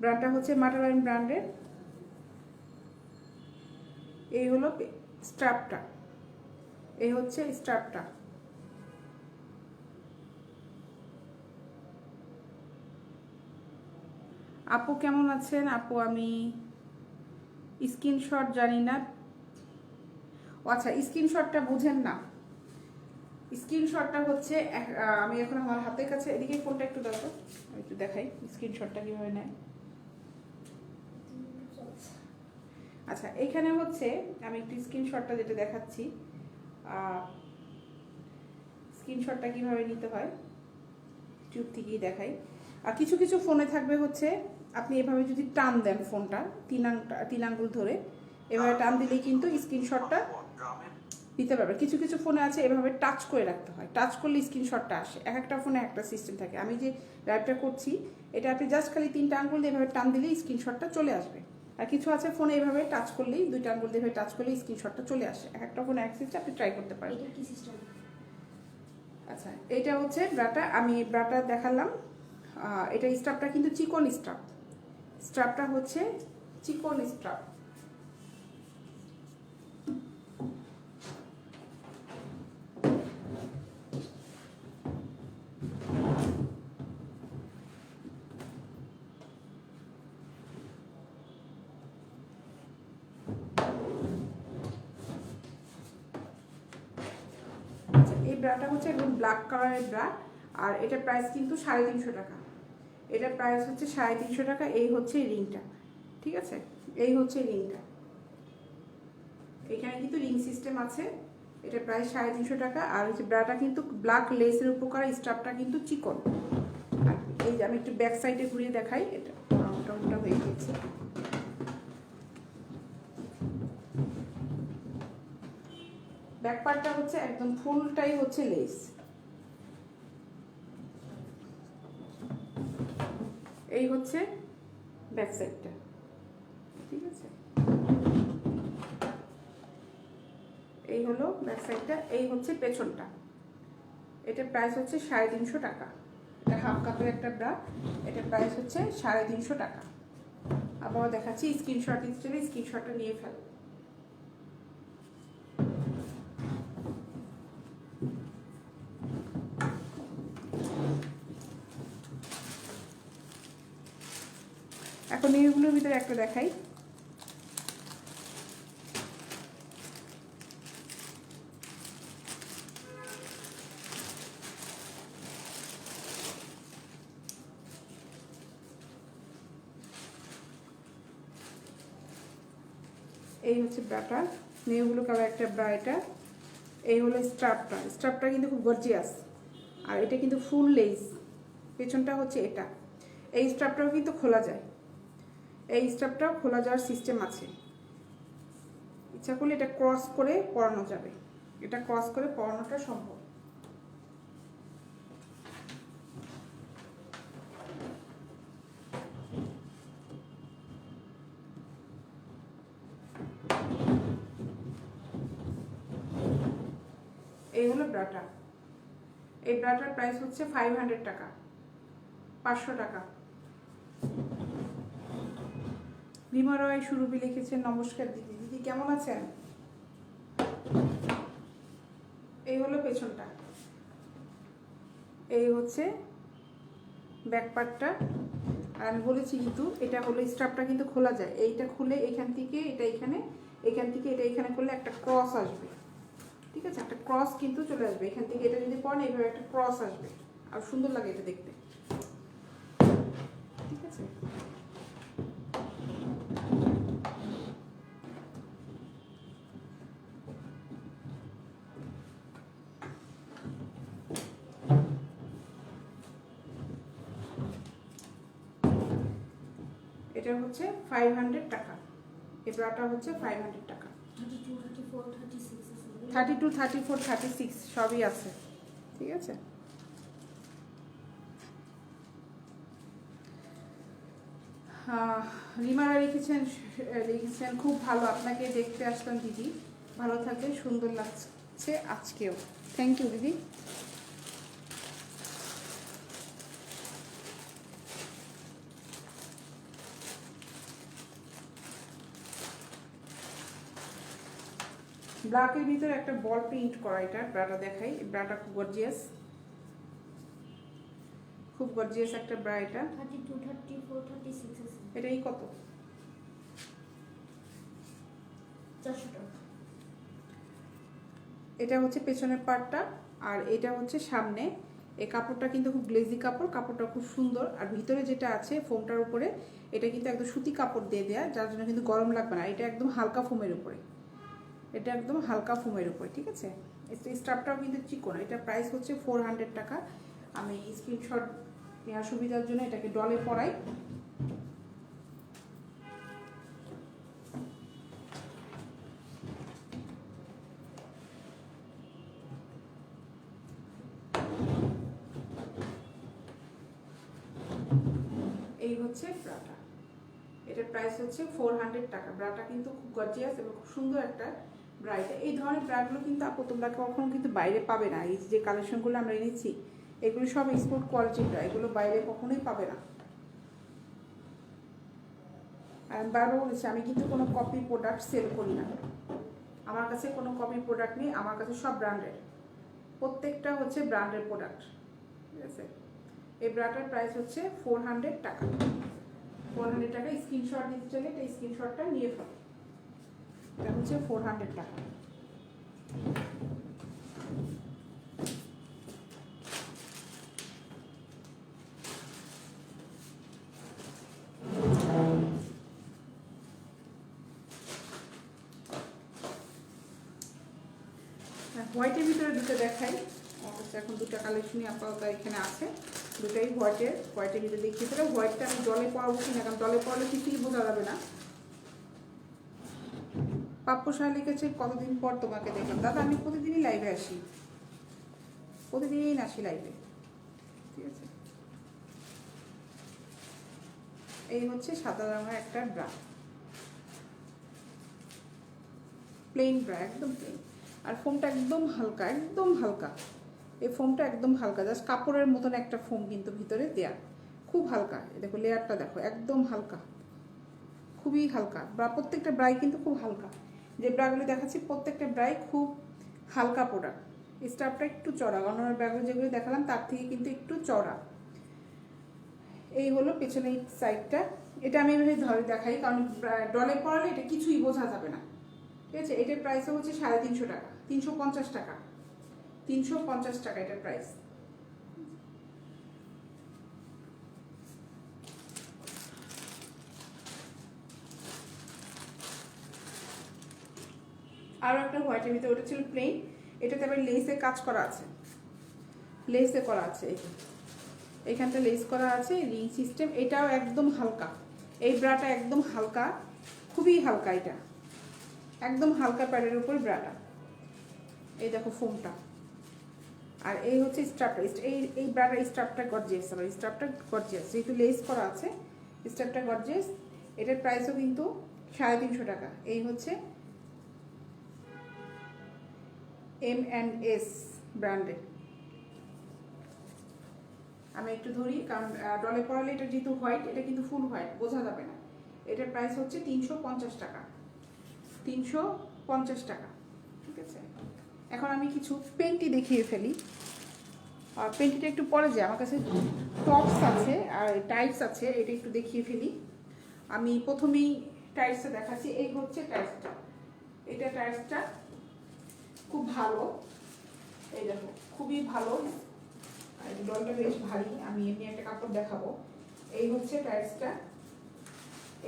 ব্র্যান্ডটা হচ্ছে মাটারান ব্র্যান্ডের। এই হলো স্ট্রাপটা, এই হচ্ছে স্ট্রাপটা। আপু কেমন আছেন? আপু আমি স্ক্রিনশট জানি না। আচ্ছা, স্ক্রিনশটটা বুঝেন না। স্ক্রিনশটটা হচ্ছে আমি এখন আমার হাতের কাছে, এদিকে ফোনটা একটু দাও তো, আমি একটু দেখাই স্ক্রিনশটটা কীভাবে নেয়। আচ্ছা, এখানে হচ্ছে আমি একটু স্ক্রিনশটটা যেটা দেখাচ্ছি, স্ক্রিনশটটা কীভাবে নিতে হয় টিউব থেকেই দেখাই। আর কিছু কিছু ফোনে থাকবে হচ্ছে আপনি এভাবে যদি টান দেন ফোনটা, তিন আঙ্গুল ধরে এভাবে টান দিলেই কিন্তু স্ক্রিনশটটা দিতে পারবে। কিছু কিছু ফোনে আছে এভাবে টাচ করে রাখতে হয়, টাচ করলে স্ক্রিনশটটা আসে। এক একটা ফোনে একটা সিস্টেম থাকে। আমি যে লাইভটা করছি এটা আপনি জাস্ট খালি 3টা আঙ্গুল দিয়ে এভাবে টান দিলেই স্ক্রিনশটটা চলে আসবে। আর কিছু আছে ফোনে এভাবে টাচ করলেই, 2টা আঙ্গুল দিয়ে এভাবে টাচ করলেই স্ক্রিনশটটা চলে আসে। এক একটা ফোনে এক সিস্টেম, আপনি ট্রাই করতে পারেন। এটা কি সিস্টেম? আচ্ছা, এটা হচ্ছে ব্রাটা, আমি ব্রাটা দেখালাম। এটা স্ট্রাপটা কিন্তু চিকন স্ট্রাপ, স্ট্রাপটা হচ্ছে চিকন স্ট্রাপ। ব্রাটা হচ্ছে একদম ব্ল্যাক কালারের ব্রা, আর এটার প্রাইস কিন্তু 350 টাকা। এটার প্রাইস হচ্ছে 350 টাকা। এই হচ্ছে রিংটা, ঠিক আছে, এই হচ্ছে রিংটা। এখানে কিন্তু রিং সিস্টেম আছে। এটা প্রাইস 350 টাকা। আর হচ্ছে ব্রাটা কিন্তু ব্ল্যাক লেসের উপকার, স্টাফটা কিন্তু চিকন। আর এই যে আমি একটু ব্যাক সাইডে ঘুরিয়ে দেখাই, এটা মোটা হয়ে গেছে। ব্যাক পার্টটা হচ্ছে একদম ফুলটাই হচ্ছে লেস। এই হচ্ছে ব্যাক সাইডটা, ঠিক আছে, এই হলো ব্যাক সাইডটা। এই হচ্ছে পেছনটা। এটার প্রাইস হচ্ছে 350 টাকা। এটা হাফ কাপের একটা ব্রা, এটার প্রাইস হচ্ছে 350 টাকা। আবার দেখাচ্ছি, স্ক্রিনশট দিতে স্ক্রিনশটটা নিয়ে ফেলো। এখন এইগুলোর ভিতরে একটা দেখাই। এই হচ্ছে ব্রাটা, নেউগুলো কালার একটা ব্রা এটা। এই হলো স্ট্রাপটা। স্ট্রাপটা কিন্তু খুব গর্জিয়াস, আর এটা কিন্তু ফুল লেস। পেছনটা হচ্ছে এটা। এই স্ট্রাপটাও কিন্তু খোলা যায়, এই স্ট্রাপটাও খোলা যাওয়ার সিস্টেম আছে। ইচ্ছা করলে এটা ক্রস করে পরানো যাবে, এটা ক্রস করে পরানোটা সম্ভব। এই হলো ব্রাটা। এই ব্রাটার প্রাইস হচ্ছে 500 টাকা, 500 টাকা। রিমা রয় সুরভি লিখেছেন, নমস্কার দিদি। দিদি কেমন আছেন? এই হলো পেছনটা, এই হচ্ছে ব্যাক পার্টটা। আর আমি বলেছি কিন্তু এটা হলো স্ট্রাপটা কিন্তু খোলা যায়। এইটা খুলে এখান থেকে এটা এখানে, এখান থেকে এটা এখানে করলে একটা ক্রস আসবে, ঠিক আছে, একটা ক্রস কিন্তু চলে আসবে এখান থেকে। এটা যদি পড়েন এইভাবে একটা ক্রস আসবে, আর সুন্দর লাগে এটা দেখতে, ঠিক আছে। এটা হচ্ছে 500 টাকা। এই ব্রাটা হচ্ছে 500 টাকা। 32, 34, 36 সবই আছে, ঠিক আছে। রিমারা লিখেছেন খুব ভালো, আপনাকে দেখতে আসলাম দিদি, ভালো থাকে, সুন্দর লাগছে আজকেও। থ্যাংক ইউ দিদি। ব্ল্যাকের ভিতরে একটা বল প্রিন্ট করা, এটা ব্রাটা দেখাই। ব্রাটা খুব গর্জিয়াস, খুব গর্জিয়াস একটা ব্রা এটা। 32, 34, 36 আছে। এটাই কত? 400 টাকা। এটা হচ্ছে পেছনের পার্টটা, আর এটা হচ্ছে সামনে। এই কাপড়টা কিন্তু খুব গ্লেজি কাপড়, কাপড়টা খুব সুন্দর। আর ভিতরে যেটা আছে ফোমটার উপরে, এটা কিন্তু একদম সুতি কাপড় দিয়ে দেয়া, যার জন্য কিন্তু গরম লাগবে না। এটা একদম হালকা ফোমের উপরে, এটা একদম হালকা ফোমের উপরে, ঠিক আছে। স্টাফটাও কিন্তু চিকন। এটা প্রাইস হচ্ছে 400 টাকা। আমি স্ক্রিনশট নেওয়ার সুবিধার জন্য এটাকে ডলে পরাই। এই হচ্ছে ব্রাটা। এটার প্রাইস হচ্ছে 400 টাকা। ব্রাটা কিন্তু খুব গর্জিয়াস এবং খুব সুন্দর একটা ব্রা। এই ধরনের ব্রাগুলো কিন্তু আপু তোমরা কখনো কিন্তু বাইরে পাবে না। এই যে কালেকশনগুলো আমরা এনেছি, এগুলো সব এক্সপোর্ট কোয়ালিটির ব্রা, এগুলো বাইরে কখনোই পাবে না। আমি বারবার বলেছি, আমি কিন্তু কোনো কপি প্রোডাক্ট সেল করি না। আমার কাছে কোনো কপি প্রোডাক্ট নেই, আমার কাছে সব ব্র্যান্ডের, প্রত্যেকটা হচ্ছে ব্র্যান্ডের প্রোডাক্ট, ঠিক আছে। এই ব্রাটার প্রাইস হচ্ছে 400 টাকা। 400 টাকা। স্ক্রিনশট দিতে চলে, এটা স্ক্রিনশটটা নিয়ে ফেলো। এটা হচ্ছে 400 টাকা। হোয়াইটের ভিতরে দুটো দেখাই। আমার কাছে এখন দুটো কালেকশনই আপাতত এখানে আছে, দুটোই হোয়াইটের ভিতরে দেখিয়ে ফেলে। হোয়াইটটা আমি জলে পরাবো কিনা, কারণ জলে পরালে কিছুই বোঝা যাবে না। পাপ্পু সাহা লিখেছে কতদিন পর তোমাকে দেখলাম। দাদা আমি প্রতিদিনই লাইভে আসি, প্রতিদিনই আসি লাইভে, ঠিক আছে। এই হচ্ছে সাদা রঙের একটা ব্রা, প্লেন ব্রা, একদম প্লেন। আর ফোমটা একদম হালকা, একদম হালকা। এই ফোমটা একদম হালকা, জাস্ট কাপড়ের মতন একটা ফোম কিন্তু ভিতরে দেয়া, খুব হালকা। দেখো লেয়ারটা দেখো, একদম হালকা, খুবই হালকা। ব্রা প্রত্যেকটা ব্রাই কিন্তু খুব হালকা। যে ব্রাগুলি দেখাচ্ছি প্রত্যেকটা ব্রাই খুব হালকা প্রোডাক্ট। স্টাফটা একটু চড়া, অন্যান্য ব্রাগুলো যেগুলি দেখালাম তার থেকে কিন্তু একটু চড়া। এই হলো পেছনের সাইডটা। এটা আমি এভাবে ধরে দেখাই, কারণ ডলে পরালে এটা কিছুই বোঝা যাবে না, ঠিক আছে। এটার প্রাইসও হচ্ছে 350 টাকা, 350 টাকা, 350 টাকা এটার প্রাইস। আরও একটা হোয়াইটের ভিতরে, ওটা ছিল প্লেন, এটাতে আবার লেসে কাজ করা আছে, লেসে করা আছে। এইখানটা লেস করা আছে, রিং সিস্টেম। এটাও একদম হালকা, এই ব্রাটা একদম হালকা, খুবই হালকা। এটা একদম হালকা প্যাডের উপর ব্রাটা। এই দেখো ফোমটা। আর এই হচ্ছে স্ট্রাপটা, এই ব্রাটার স্ট্রাপটা গর্জিয়াস, আবার স্ট্রাপটা গর্জিয়াস, যেহেতু লেস করা আছে স্ট্রাপটা গর্জিয়াস। এটার প্রাইসও কিন্তু 350 টাকা। এই হচ্ছে M&S ব্র্যান্ডের। আমি একটু ধরি, কারণ ডলে পরালে এটা যেহেতু হোয়াইট, এটা কিন্তু ফুল হোয়াইট, বোঝা যাবে না। এটার প্রাইস হচ্ছে 350 টাকা, 350 টাকা, ঠিক আছে। এখন আমি কিছু পেন্টি দেখিয়ে ফেলি। আর পেন্টিটা একটু পরে যায়, আমার কাছে টপস আছে আর টাইটস আছে, এটা একটু দেখিয়ে ফেলি। আমি প্রথমেই টাইটসটা দেখাচ্ছি। এই হচ্ছে টাইটসটা, এটা টাইটসটা খুব ভালো, এই দেখো খুবই ভালো। আর ডলটা বেশ ভারী, আমি এমনি একটা কাপড় দেখাবো। এই হচ্ছে টাইটসটা।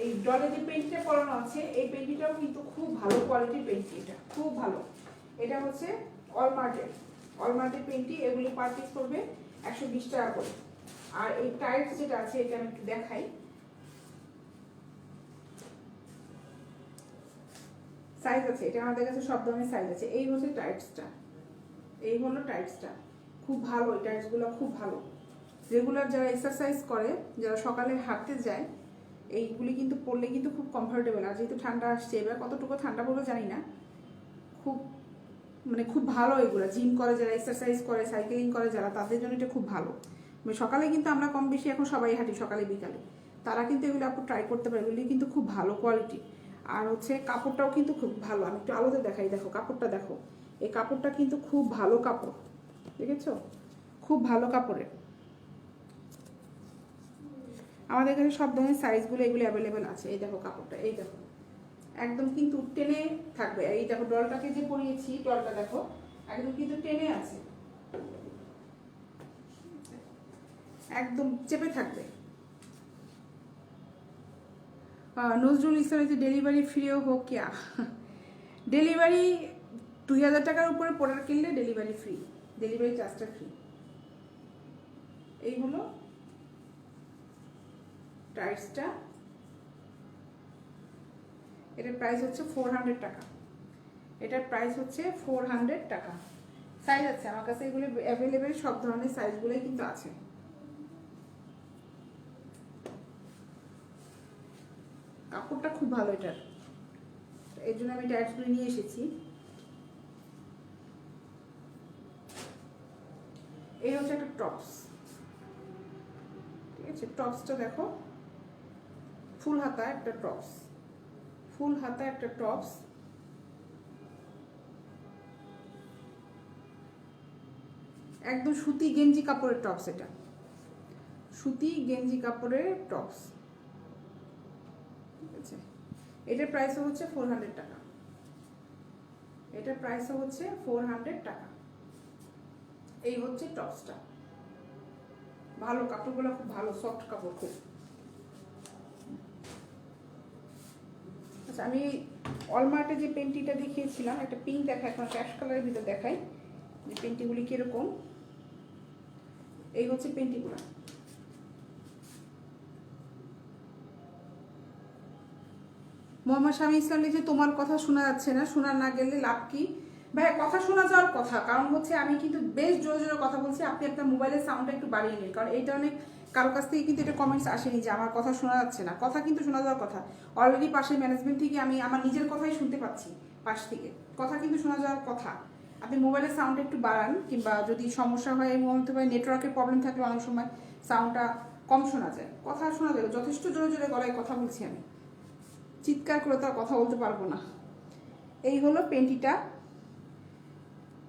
এই ডলে যে পেন্টিটা পরানো আছে, এই পেন্টিটাও কিন্তু খুব ভালো কোয়ালিটির পেন্টি, এটা খুব ভালো। এটা হচ্ছে অলমার্টের পেন্টি, এগুলি পার পিস করবে 120 টাকা করে। আর এই টাইটস যেটা আছে, এটা আমি একটু দেখাই। সাইজ আছে, এটা আমাদের কাছে সব ধরনের সাইজ আছে। এই হচ্ছে টাইটসটা, এই হলো টাইটসটা, খুব ভালো। এই টাইটসগুলো খুব ভালো। রেগুলার যারা এক্সারসাইজ করে, যারা সকালে হাঁটতে যায়, এইগুলি কিন্তু পরলে কিন্তু খুব কমফোর্টেবল। আর যেহেতু ঠান্ডা আসছে, এবার কতটুকু ঠান্ডা পড়বে জানি না, খুব মানে খুব ভালো এগুলো। জিম করে যারা, এক্সারসাইজ করে, সাইকেলিং করে যারা, তাদের জন্য এটা খুব ভালো। সকালে কিন্তু আমরা কম বেশি এখন সবাই হাঁটি সকালে বিকালে, তারা কিন্তু এগুলো আপনি ট্রাই করতে পারে। এগুলি কিন্তু খুব ভালো কোয়ালিটি। আর হচ্ছে কাপড়টাও কিন্তু খুব ভালো। আমি একটু আলোতে দেখাই, দেখো কাপড়টা দেখো, এই কাপড়টা কিন্তু খুব ভালো কাপড়, দেখেছো, খুব ভালো কাপড়ের। আমাদের কাছে সব ধরনের সাইজগুলো এগুলো অ্যাভেলেবেল আছে। এই দেখো কাপড়টা, এই দেখো একদম কিন্তু টেনে থাকবে। এই দেখো ডলটাকে যে পরিয়েছি, ডলটা দেখো একদম কিন্তু টেনে আছে, একদম চেপে থাকবে। নজরুল ইসলাম যে ডেলিভারি ফ্রিও হোক কিয়া, ডেলিভারি 2000 টাকার উপরে প্রোডাক্ট কিনলে ডেলিভারি ফ্রি, ডেলিভারি চার্জটা ফ্রি। এই হলো টাইটসটা, এটার প্রাইস হচ্ছে 400 টাকা। এটার প্রাইস হচ্ছে 400 টাকা। সাইজ আছে আমার কাছে, এগুলো অ্যাভেলেবেল, সব ধরনের সাইজগুলোই কিন্তু আছে। কাপড়টা খুব ভালো এটার, এর জন্য আমি টাইটসগুলো নিয়ে এসেছি। এই হচ্ছে একটা টপস, ঠিক আছে। টপসটা দেখো, ফুল হাতা একটা টপস, ফুল হাতা একটা টপস। একদম সুতি গেঞ্জি কাপড়ের টপস, এটা সুতি গেঞ্জি কাপড়ের টপস, ঠিক আছে। এটার প্রাইসও হচ্ছে 400 টাকা, এটার প্রাইসও হচ্ছে 400 টাকা। এই হচ্ছে টপসটা, ভালো কাপড়গুলো, খুব ভালো সফট কাপড় খুব। আচ্ছা, আমি অলমার্টে যে পেন্টিটা দেখিয়েছিলাম, একটা পিঙ্ক দেখা, এখন একটা অ্যাশ কালারের ভিতর দেখাই। যে পেন্টিগুলি কীরকম, এই হচ্ছে পেন্টিগুলো। মোহাম্মদ শামী ইসলাম লিখে তোমার কথা শোনা যাচ্ছে না, শোনা না গেলে লাভ কি? ভাই কথা শোনা যাওয়ার কথা, কারণ হচ্ছে আমি কিন্তু বেশ জোরে জোরে কথা বলছি, আপনি আপনার মোবাইলের সাউন্ডটা একটু বাড়িয়ে নিন, কারণ এইটা অনেক কারো কাছ থেকে কিন্তু এটা কমেন্টস আসেনি যে আমার কথা শোনা যাচ্ছে না। কথা কিন্তু শোনা যাওয়ার কথা। অলরেডি পাশের ম্যানেজমেন্ট থেকে আমি আমার নিজের কথাই শুনতে পাচ্ছি, পাশ থেকে কথা কিন্তু শোনা যাওয়ার কথা। আপনি মোবাইলের সাউন্ডটা একটু বাড়ান, কিংবা যদি সমস্যা হয় এই মুহূর্তে পারে নেটওয়ার্কের প্রবলেম থাকলে অনেক সময় সাউন্ডটা কম শোনা যায়, কথা শোনা যায়। যথেষ্ট জোরে জোরে গলায় কথা বলছি আমি, চিৎকার করে তো আর কথা বলতে পারবো না। এই হলো পেন্টিটা,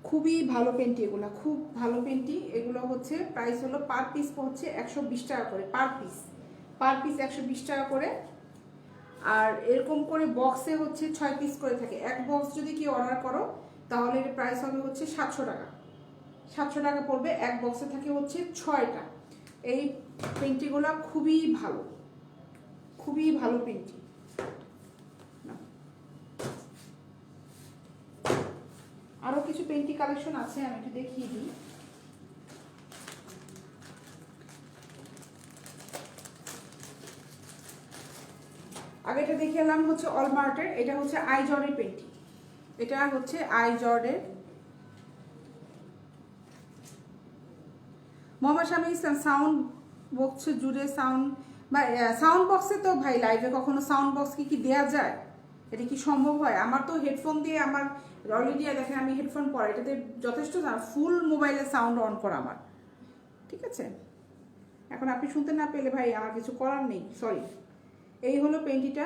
খুবই ভালো পেন্টি, এগুলো খুব ভালো পেন্টি। এগুলো হচ্ছে প্রাইস হলো পার পিস হচ্ছে 120 টাকা করে, পার পিস 120 টাকা করে। আর এরকম করে বক্সে হচ্ছে 6 পিস করে থাকে। এক বক্স যদি কি অর্ডার করো তাহলে এর প্রাইস হবে হচ্ছে 700 টাকা, 700 টাকা পড়বে। এক বক্সে থাকে হচ্ছে 6টা। এই পেন্টিগুলো খুবই ভালো, খুবই ভালো পেন্টি। আরো কিছু পেন্টি কালেকশন আছে, আমি একটু দেখিয়ে দিই। আগে এটা দেখে এলাম হচ্ছে অলমার্টের, এটা হচ্ছে আইজর্ডের পেন্টি, এটা হচ্ছে আইজর্ডের। মোহাম্মদ শামী ইসলাম সাউন্ড বক্সে জুড়ে সাউন্ড, বা সাউন্ড বক্সে তো ভাই লাইভে কখনো সাউন্ড বক্স কি দেওয়া যায়? এটা কি সম্ভব হয়? আমার তো হেডফোন দিয়ে, আমার অলরেডি দেখেন আমি হেডফোন পরে, এটাতে যথেষ্ট ফুল মোবাইলের সাউন্ড অন করা আমার, ঠিক আছে। এখন আপনি শুনতে না পেলে ভাই আমার কিছু করার নেই, সরি। এই হলো পেন্টিটা,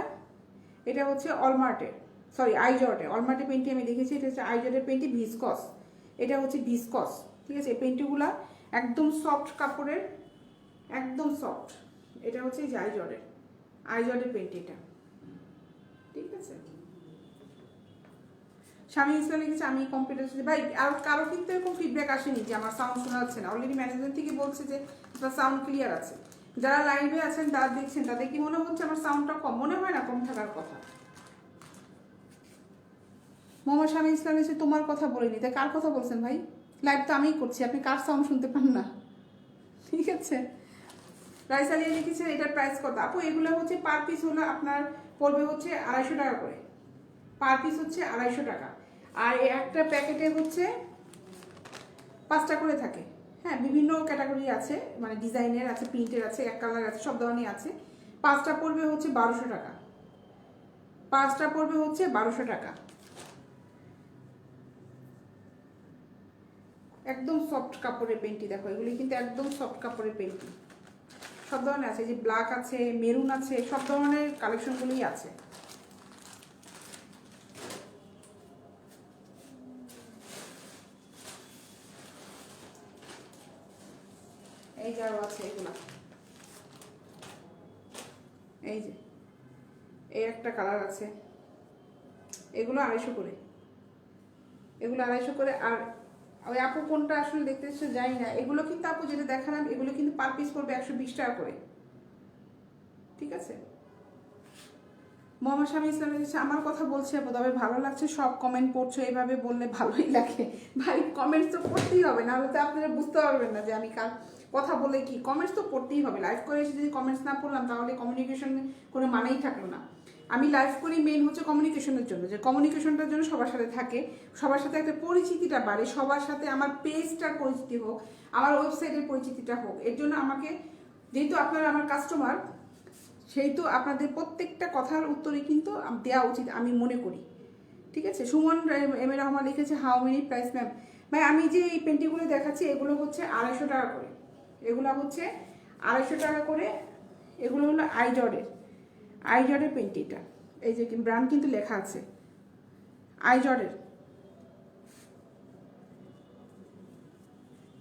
এটা হচ্ছে অলমার্টের, সরি আইজর্ডের। অলমার্টের পেন্টি আমি দেখেছি, এটা হচ্ছে আইজর্ডের পেন্টি, ভিসকস, এটা হচ্ছে ভিসকস, ঠিক আছে। এই পেন্টিগুলা একদম সফট কাপড়ের, একদম সফট। এটা হচ্ছে এই যে আইজর্ডের পেন্টি, এটা ঠিক আছে। স্বামী ইসলাম লিখেছে আমি কম্পিউটার শিখছি। ভাই আর কারো কিন্তু এরকম ফিডব্যাক আসেনি যে আমার সাউন্ড শোনা যাচ্ছে না। অলরেডি ম্যানেজমেন্ট থেকে বলছে যে আপনার সাউন্ড ক্লিয়ার আছে। যারা লাইভে আছেন তারা দেখছেন, তাদের কি মনে হচ্ছে আমার সাউন্ডটা কম? মনে হয় না, কম থাকার কথা। মোহাম্মদ স্বামী ইসলাম এসে তোমার কথা বলিনি, তাই কার কথা বলছেন ভাই? লাইভ তো আমিই করছি, আপনি কার সাউন্ড শুনতে পান না? ঠিক আছে। রাইসালিয়া লিখেছেন এটার প্রাইস কত? আপু এগুলো হচ্ছে পার পিস হলো আপনার পড়বে হচ্ছে 250 টাকা করে, পার পিস হচ্ছে 250 টাকা। আর একটা প্যাকেটে হচ্ছে 5টা করে থাকে। হ্যাঁ, বিভিন্ন ক্যাটাগরি আছে, মানে ডিজাইনের আছে, প্রিন্টের আছে, এক কালার আছে, সব ধরনের আছে। 5টা পড়বে হচ্ছে 1200 টাকা, 5টা পড়বে হচ্ছে 1200 টাকা। একদম সফট কাপড়ের পেন্টি, দেখো এগুলি কিন্তু একদম সফট কাপড়ের পেন্টি, সব ধরনের আছে। যে ব্ল্যাক আছে, মেরুন আছে, সব ধরনের কালেকশনগুলোই আছে। এই যে আরো আছে এগুলা, এই যে এই একটা কালার আছে, এগুলো 250 করে, এগুলো 250 করে। আর ওই আপু কোনটা আসলে দেখতে এসে জানি না, এগুলো কিন্তু আপু যেটা দেখালাম এগুলো কিন্তু পার পিস পড়বে 120 টাকা করে, ঠিক আছে। মোহাম্মদ শামী ইসলাম লিখেছে আমার কথা বলছে আপু, তবে ভালো লাগছে, সব কমেন্ট পড়ছো, এইভাবে বললে ভালোই লাগে। ভাই কমেন্টস তো পড়তেই হবে, নাহলে তো আপনারা বুঝতে পারবেন না যে আমি কার কথা বলে কি। কমেন্টস তো পড়তেই হবে, লাইভ করে এসে যদি কমেন্টস না পড়লাম তাহলে কমিউনিকেশন কোনো মানেই থাকলো না। আমি লাইভ করি মেন হচ্ছে কমিউনিকেশনের জন্য, যে কমিউনিকেশনটার জন্য সবার সাথে থাকে, সবার সাথে একটা পরিচিতিটা বাড়ে, সবার সাথে আমার পেজটার পরিচিতি হোক, আমার ওয়েবসাইটের পরিচিতিটা হোক। এর জন্য আমাকে, যেহেতু আপনারা আমার কাস্টমার, সেই তো আপনাদের প্রত্যেকটা কথার উত্তরে কিন্তু দেওয়া উচিত আমি মনে করি, ঠিক আছে। সুমন এম এ রহমান লিখেছে হাউ মেনি প্রাইস ম্যাম? ভাই আমি যে এই পেন্টিগুলো দেখাচ্ছি এগুলো হচ্ছে 250 টাকা করে, এগুলো হচ্ছে 250 টাকা করে। এগুলো হলো আইজর্ডের পেন্টিটা, এই যে ব্র্যান্ড কিন্তু লেখা আছে আইজর্ডের,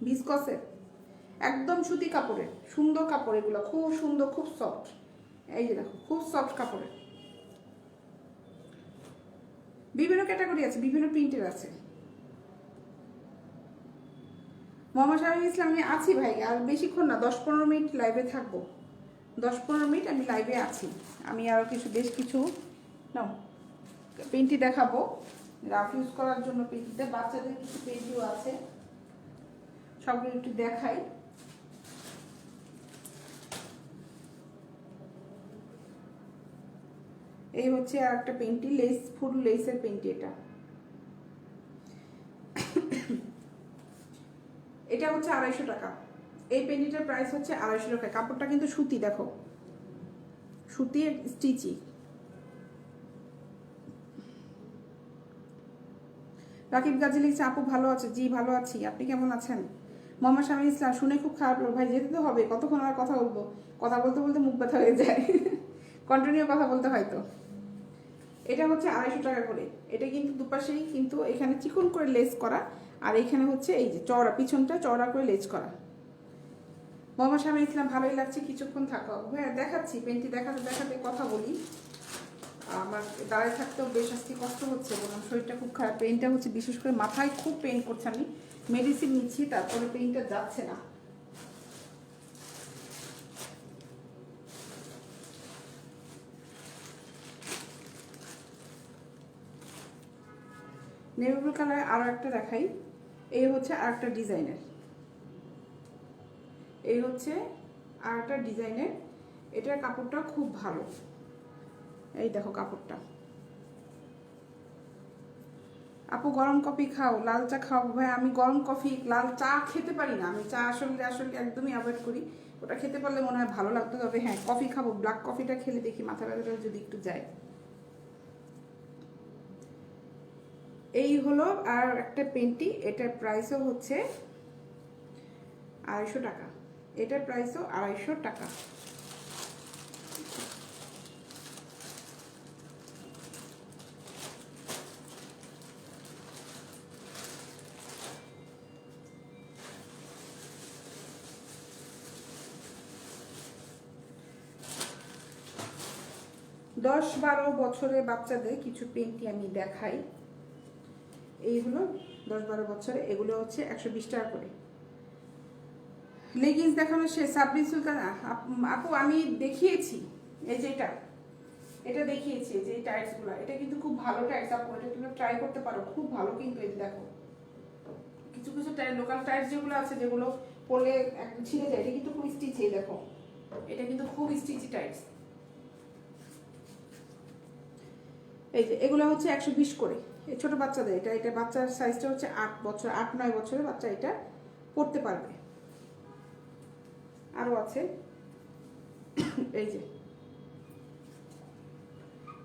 ভিসকসের, একদম সুতি কাপড়ের, সুন্দর কাপড়, এগুলো খুব সুন্দর, খুব সফট। এই যে দেখো খুব সফট কাপড়ের, বিভিন্ন ক্যাটাগরি আছে, বিভিন্ন প্রিন্টের আছে। মোহাম্মদ শামী ইসলাম আমি আছি ভাই, আর বেশিক্ষণ না, 10-15 মিনিট লাইভে থাকবো, 10-15 মিনিট আমি লাইভে আছি। আমি আরও বেশ কিছু নাও পেন্টি দেখাবো রাফ ইউজ করার জন্য। পেন্টিতে বাচ্চাদের কিছু পেন্টিও আছে, সবগুলো একটু দেখাই। এই হচ্ছে আর একটা পেন্টি, লেস, ফুল লেসের পেন্টি। এটা হচ্ছে 250 টাকা। এই পেন্টিটার প্রাইস হচ্ছে 250 টাকা। কাপড়টা কিন্তু সুতি, দেখো সুতি স্টিচি। রাকিব গাজী লিখছে আপু ভালো আছে? জি ভালো আছি, আপনি কেমন আছেন? মোহাম্মদ শামীম ইসলাম, শুনে খুব খারাপ লাগলো ভাই, যেতে তো হবে, কতক্ষণ আর কথা বলবো, কথা বলতে বলতে মুখ ব্যথা হয়ে যায়। কন্টিনিউ কথা বলতে হয় তো। এটা হচ্ছে 250 টাকা করে। এটা কিন্তু দুপাশেই কিন্তু এখানে চিকন করে লেস করা, আর এখানে হচ্ছে এই যে চওড়া, পিছনটা চওড়া করে লেস করা। মোহাম্মদ শামীম ইসলাম, ভালোই লাগছে, কিছুক্ষণ থাকো ভাইয়া, দেখাচ্ছি পেন্টি দেখাতে দেখাতে কথা বলি। আমার দাঁড়ায় থাকতেও বেশ আজকে কষ্ট হচ্ছে, বললাম শরীরটা খুব খারাপ। পেইনটা হচ্ছে বিশেষ করে মাথায় খুব পেইন করছে, আমি মেডিসিন নিচ্ছি তারপরে পেইনটা যাচ্ছে না। নেভি ব্লু কালারের আরও একটা দেখাই। এই হচ্ছে আর একটা ডিজাইনের, এই হচ্ছে আর একটা ডিজাইনের। এটার কাপড়টা খুব ভালো, এই দেখো কাপড়টা। আপু গরম কফি খাও, লাল চা খাও? ভাই আমি গরম কফি লাল চা খেতে পারি না, আমি চা আসলে আসলে একদমই অ্যাভয়েড করি। ওটা খেতে পারলে মনে হয় ভালো লাগতো, তবে হ্যাঁ কফি খাবো, ব্ল্যাক কফিটা খেলে দেখি মাথা ব্যথাটা যদি একটু যায়। এই হলো আর একটা পেন্টি, এটার প্রাইসও হচ্ছে 250 টাকা। এটার প্রাইসও 250 টাকা। দশ 12 বছরের বাচ্চাদের কিছু পেন্টি আমি দেখাই। এইগুলো 10-12 বছরে, এগুলো হচ্ছে 120 টাকা করে। লেগিংস দেখানো শেষ। সাবরিন সুলতান আপু আমি দেখিয়েছি, এই যে এটা দেখিয়েছি, যে এই টাইটসগুলো, এটা কিন্তু খুব ভালো টাইটস আপু, এটা তুমি ট্রাই করতে পারো, খুব ভালো কিন্তু। এই দেখো কিছু কিছু লোকাল টাইটস যেগুলো আছে, যেগুলো পরলে একদম ছিঁড়ে যায়, এটা কিন্তু খুব স্টিচ। এই দেখো এটা কিন্তু খুব স্টিচি টাইটস। এই যে এগুলো হচ্ছে 120 করে, এই ছোট বাচ্চাদের। এটা বাচ্চার সাইজটা হচ্ছে 8 বছর, 8-9 বছরের বাচ্চা এটা পড়তে পারবে। আরো আছে এই যে,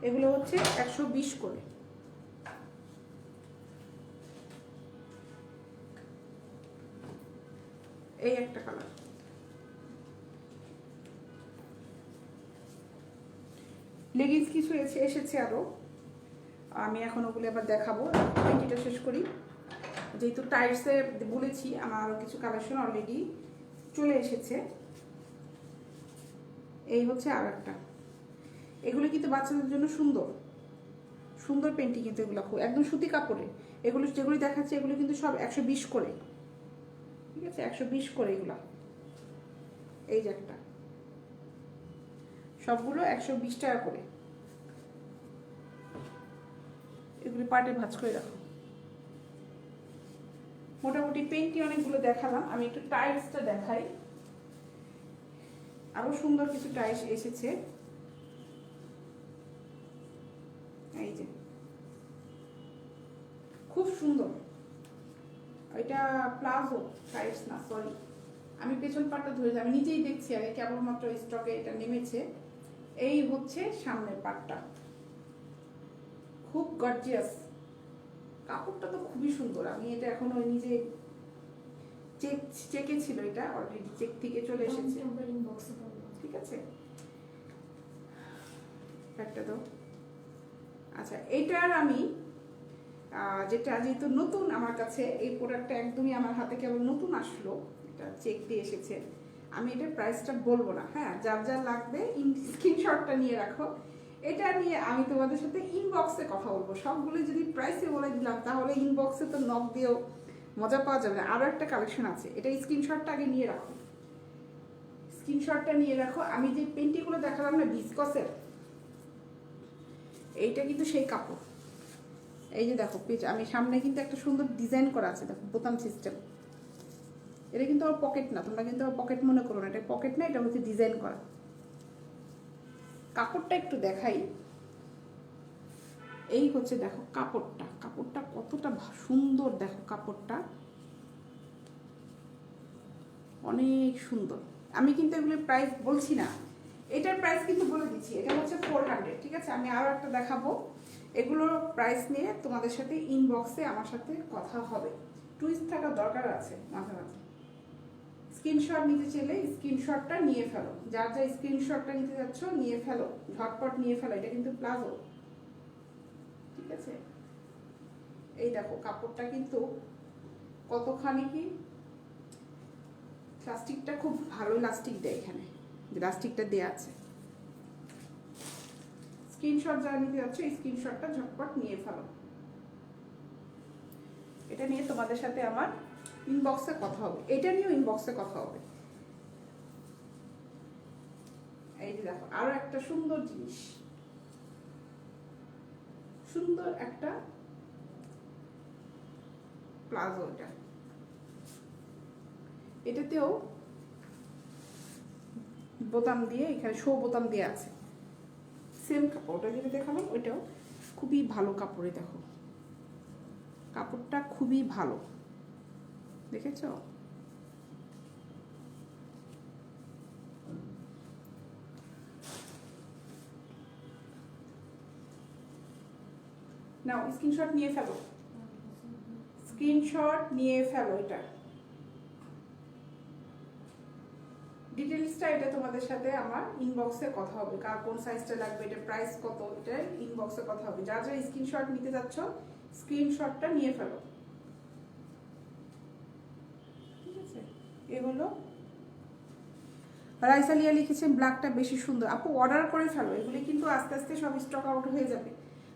এগুলো হচ্ছে 120 করে। এই একটা কালার। লেগিংস কিছু এসেছে আরো, আমি এখন ওগুলো আবার দেখাবো। পেন্টিটা শেষ করি, যেহেতু টাইটসে বলেছি আমার আরো কিছু কালেকশন অলরেডি চলে এসেছে। এই হচ্ছে আর একটা, এগুলো কিন্তু বাচ্চাদের জন্য সুন্দর সুন্দর পেন্টি, কিন্তু এগুলো খুব একদম সুতি কাপড়ে। এগুলো যেগুলি দেখাচ্ছে এগুলো কিন্তু সব 120 করে, ঠিক আছে, 120 করে এগুলো। এই যে একটা, সবগুলো 120 টাকা করে। এগুলি পাটে ভাঁজ করে রাখো। মোটামুটি পেন্টি অনেকগুলো দেখালাম, আমি একটু টাইলসটা দেখাই। আরো সুন্দর কিছু টাইলস এসেছে, এই যে খুব সুন্দর। এটা প্লাজো টাইলস না, সরি আমি পেছন পাটটা ধরে যাই, আমি নিজেই দেখছি আগে, কেবলমাত্র স্টকে এটা নেমেছে। এই হচ্ছে সামনের পাটটা, খুব গর্জিয়াস। কাপড়টা তো খুবই সুন্দর। আমি এটা এখন ওই নিজে চেকে ছিল, এটা অলরেডি চেক থেকে চলে এসেছে, ঠিক আছে। একটা তো আচ্ছা, এইটার আমি যেটা যেহেতু নতুন আমার কাছে, এই প্রোডাক্টটা একদমই আমার হাতে কেবল নতুন আসলো, এটা চেক দিয়ে এসেছে। আমি এটার প্রাইসটা বলবো না, হ্যাঁ যার যার লাগবে স্ক্রিনশটটা নিয়ে রাখো। এটা নিয়ে আমি তোমাদের সাথে ইনবক্সে কথা বলবো। সবগুলো যদি প্রাইসে বলে দিলাম তাহলে ইনবক্সে তো নক দিয়েও মজা পাওয়া যাবে না। আরও একটা কালেকশন আছে, এটা স্ক্রিনশটটা আগে নিয়ে রাখো, স্ক্রিনশটটা নিয়ে রাখো। আমি যে পেন্টিগুলো দেখালাম না ভিসকসের, এইটা কিন্তু সেই কাপড়। এই যে দেখো পেজ, আমি সামনে কিন্তু একটা সুন্দর ডিজাইন করা আছে, দেখো বোতাম সিস্টেম, এটা কিন্তু আমার পকেট না, তোমরা কিন্তু আমার পকেট মনে করো না, এটা পকেট না, এটা হচ্ছে ডিজাইন করা। কাপড়টা একটু দেখাই। এই হচ্ছে দেখো কাপড়টা, কাপড়টা কতটা সুন্দর, দেখো কাপড়টা অনেক সুন্দর। আমি কিন্তু এগুলোর প্রাইস বলছি না, এটার প্রাইস কিন্তু বলে দিচ্ছি, এটা হচ্ছে 400, ঠিক আছে। আমি আরও একটা দেখাবো, এগুলোর প্রাইস নিয়ে তোমাদের সাথে ইনবক্সে আমার সাথে কথা হবে। টুইস্ট থাকার দরকার আছে মাঝে মাঝে। স্ক্রিনশট নিতে চাইলে স্ক্রিনশটটা নিয়ে ফেলো, যার যা স্ক্রিনশটটা নিতে যাচ্ছ নিয়ে ফেলো, ঝটপট নিয়ে ফেলো। এটা কিন্তু প্লাজো, ঠিক আছে। এই দেখো কাপড়টা কিন্তু কতখানি কি, প্লাস্টিকটা খুব ভালো ইলাস্টিক দেয়, এখানে ইলাস্টিকটা দেয়া আছে। স্ক্রিনশট যারা নিতে যাচ্ছ এই স্ক্রিনশটটা ঝটপট নিয়ে ফেলো। এটা নিয়ে তোমাদের সাথে আমার ইনবক্সে কথা হবে, এটা নিয়েও ইনবক্সে কথা হবে। এই যে দেখো আরো একটা সুন্দর জিনিস, সুন্দর একটা প্লাজো। এটাতেও বোতাম দিয়ে, এখানে শো বোতাম দিয়ে আছে, সেম কাপড়। ওটা যেটা দেখালাম ওইটাও খুবই ভালো কাপড়ে, দেখো কাপড়টা খুবই ভালো, দেখেছ। নাও স্ক্রিনশট নিয়ে ফেলো, স্ক্রিনশট নিয়ে ফেলো। এটা ডিটেলসটা এটা তোমাদের সাথে আমার ইনবক্সে কথা হবে, কার কোন সাইজটা লাগবে, এটা প্রাইস কত, এটা ইনবক্সে কথা হবে। যা যা স্ক্রিনশট নিতে যাচ্ছ স্ক্রিনশটটা নিয়ে ফেলো, ঠিক আছে। এগুলো রাইসালিয়া লিখেছেন ব্ল্যাকটা বেশি সুন্দর। আপু অর্ডার করে ফেলো, এগুলি কিন্তু আস্তে আস্তে সব স্টক আউট হয়ে যাবে।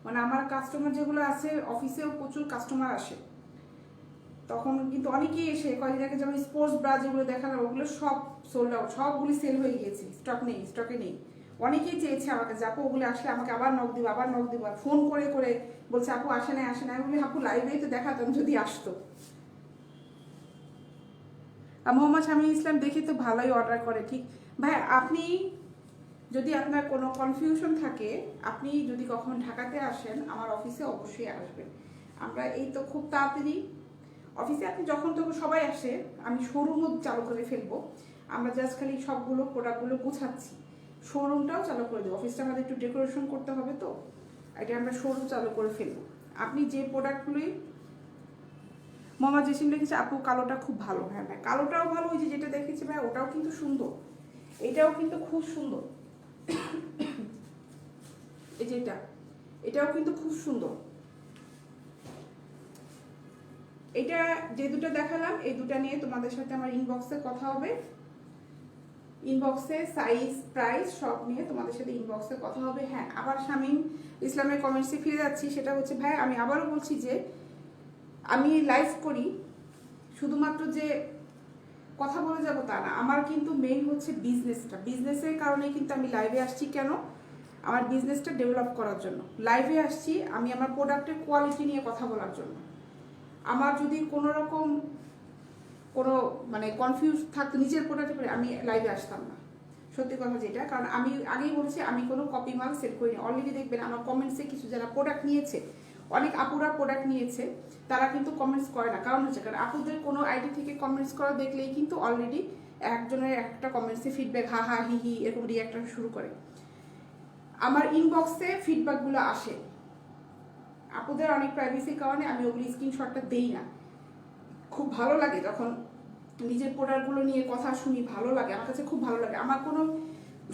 মানে আমার কাস্টমার যেগুলো আছে, অফিসেও প্রচুর কাস্টমার আসে, তখন কিন্তু অনেকেই এসে কয়েকদিন আগে যেমন স্পোর্টস ব্রা যেগুলো দেখালাম ওগুলো সব সোল্ড আউট, সবগুলি সেল হয়ে গিয়েছে, স্টক নেই, স্টকে নেই। অনেকেই চেয়েছে আমাকে যে আপু ওগুলো আসলে আমাকে আবার নক দিব, আবার নক দিব, ফোন করে করে বলছে আপু আসে না আসে না। আমি বলি আপু লাইভেই তো দেখাতাম যদি আসতো। আর মোহাম্মদ শামীম ইসলাম দেখি তো ভালোই অর্ডার করে। ঠিক ভাই, আপনি যদি আপনার কোনো কনফিউশন থাকে, আপনি যদি কখন ঢাকাতে আসেন আমার অফিসে অবশ্যই আসবেন। আমরা এই তো খুব তাড়াতাড়ি অফিসে, আপনি যখন তখন সবাই আসে, আমি শোরুমও চালু করে ফেলবো। আমরা জাস্ট খালি সবগুলো প্রোডাক্টগুলো গুছাচ্ছি, শোরুমটাও চালু করে দেবো। অফিসটা আমাদের একটু ডেকোরেশন করতে হবে, তো এটা আমরা শোরুম চালু করে ফেলবো। আপনি যে প্রোডাক্টগুলি, মোহাম্মদ জেসিম লিখেছে আপু কালোটা খুব ভালো। হ্যাঁ ভাই, কালোটাও ভালো, ওই যে যেটা দেখেছি ভাই ওটাও কিন্তু সুন্দর, এটাও কিন্তু খুব সুন্দর। এই যেটা, এটাও কিন্তু খুব সুন্দর। এটা যে দুটো দেখালাম এই দুটো নিয়ে তোমাদের সাথে আমার ইনবক্সে কথা হবে। ইনবক্সে সাইজ প্রাইস সব নিয়ে তোমাদের সাথে ইনবক্সে কথা হবে। হ্যাঁ, আবার শামীম ইসলামের কমেন্টসে ফিরে যাচ্ছি, সেটা হচ্ছে ভাই আমি আবারও বলছি যে আমি লাইভ করি শুধুমাত্র যে কথা বলে যাব তা না, আমার কিন্তু মেইন হচ্ছে বিজনেসটা। বিজনেসের কারণে কিন্তু আমি লাইভে আসছি। কেন? আমার বিজনেসটা ডেভেলপ করার জন্য লাইভে আসছি। আমি আমার প্রোডাক্টের কোয়ালিটি নিয়ে কথা বলার জন্য। আমার যদি কোনো রকম কোনো মানে কনফিউজ থাকতো নিজের প্রোডাক্টের উপরে, আমি লাইভে আসতাম না, সত্যি কথা যেটা। কারণ আমি আগেই বলছি আমি কোনো কপি মাল সেল করিনি। অলরেডি দেখবেন আমার কমেন্টসে কিছু যারা প্রোডাক্ট নিয়েছে, অনেক আপুরা প্রোডাক্ট নিয়েছে, তারা কিন্তু কমেন্টস করে না। কারণ হচ্ছে কারণ আপুদের কোনো আইডি থেকে কমেন্টস করা দেখলেই কিন্তু অলরেডি একজনের একটা কমেন্টসে ফিডব্যাক, হা হা হি হি এরকম রিয়াক্ট শুরু করে। আমার ইনবক্সে ফিডব্যাকগুলো আসে, আপুদের অনেক প্রাইভেসির কারণে আমি ওগুলি স্ক্রিনশটটা দেই না। খুব ভালো লাগে যখন নিজের প্রোডাক্টগুলো নিয়ে কথা শুনি, ভালো লাগে, আমার কাছে খুব ভালো লাগে। আমার কোনো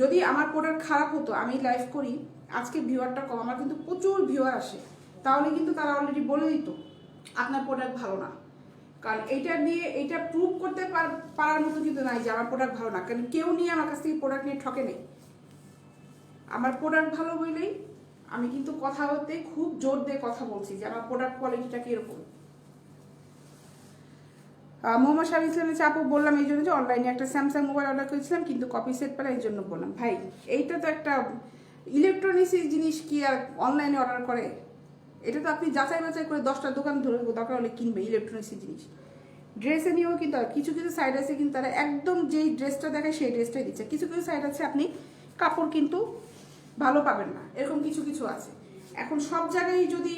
যদি আমার প্রোডাক্ট খারাপ হতো, আমি লাইভ করি আজকে ভিউয়ারটা কম, আমার কিন্তু প্রচুর ভিউয়ার আসে, তাহলে কিন্তু তারা অলরেডি বলে দিত আপনার প্রোডাক্ট ভালো না। কারণ এইটা নিয়ে এইটা প্রুভ করতে পারার মতো কিন্তু নাই যে আমার প্রোডাক্ট ভালো না। কারণ কেউ নিয়ে আমার কাছ থেকে প্রোডাক্ট নিয়ে ঠকে নেই। আমার প্রোডাক্ট ভালো বলেই আমি কিন্তু কথা বলতে খুব জোর দিয়ে কথা বলছি যে আমার প্রোডাক্ট কোয়ালিটিটা কীরকম। মোহাম্মদ শামীম ইসলামের আপু বললাম এই জন্য যে অনলাইনে একটা স্যামসাং মোবাইল অর্ডার করেছিলাম কিন্তু কপি সেট পেলাম, এই জন্য বললাম। ভাই এইটা তো একটা ইলেকট্রনিক্স জিনিস, কি আর অনলাইনে অর্ডার করে? এটা তো আপনি যাচাই বাছাই করে 10টা দোকান ধরে দরকার হলে কিনবে ইলেকট্রনিক্স জিনিস। ড্রেসে নিয়েও কিন্তু কিছু কিছু সাইড আছে কিন্তু তারা একদম যেই ড্রেসটা দেখায় সেই ড্রেসটাই দিচ্ছে, কিছু কিছু সাইড আছে আপনি কাপড় কিন্তু ভালো পাবেন না, এরকম কিছু কিছু আছে। এখন সব জায়গায় যদি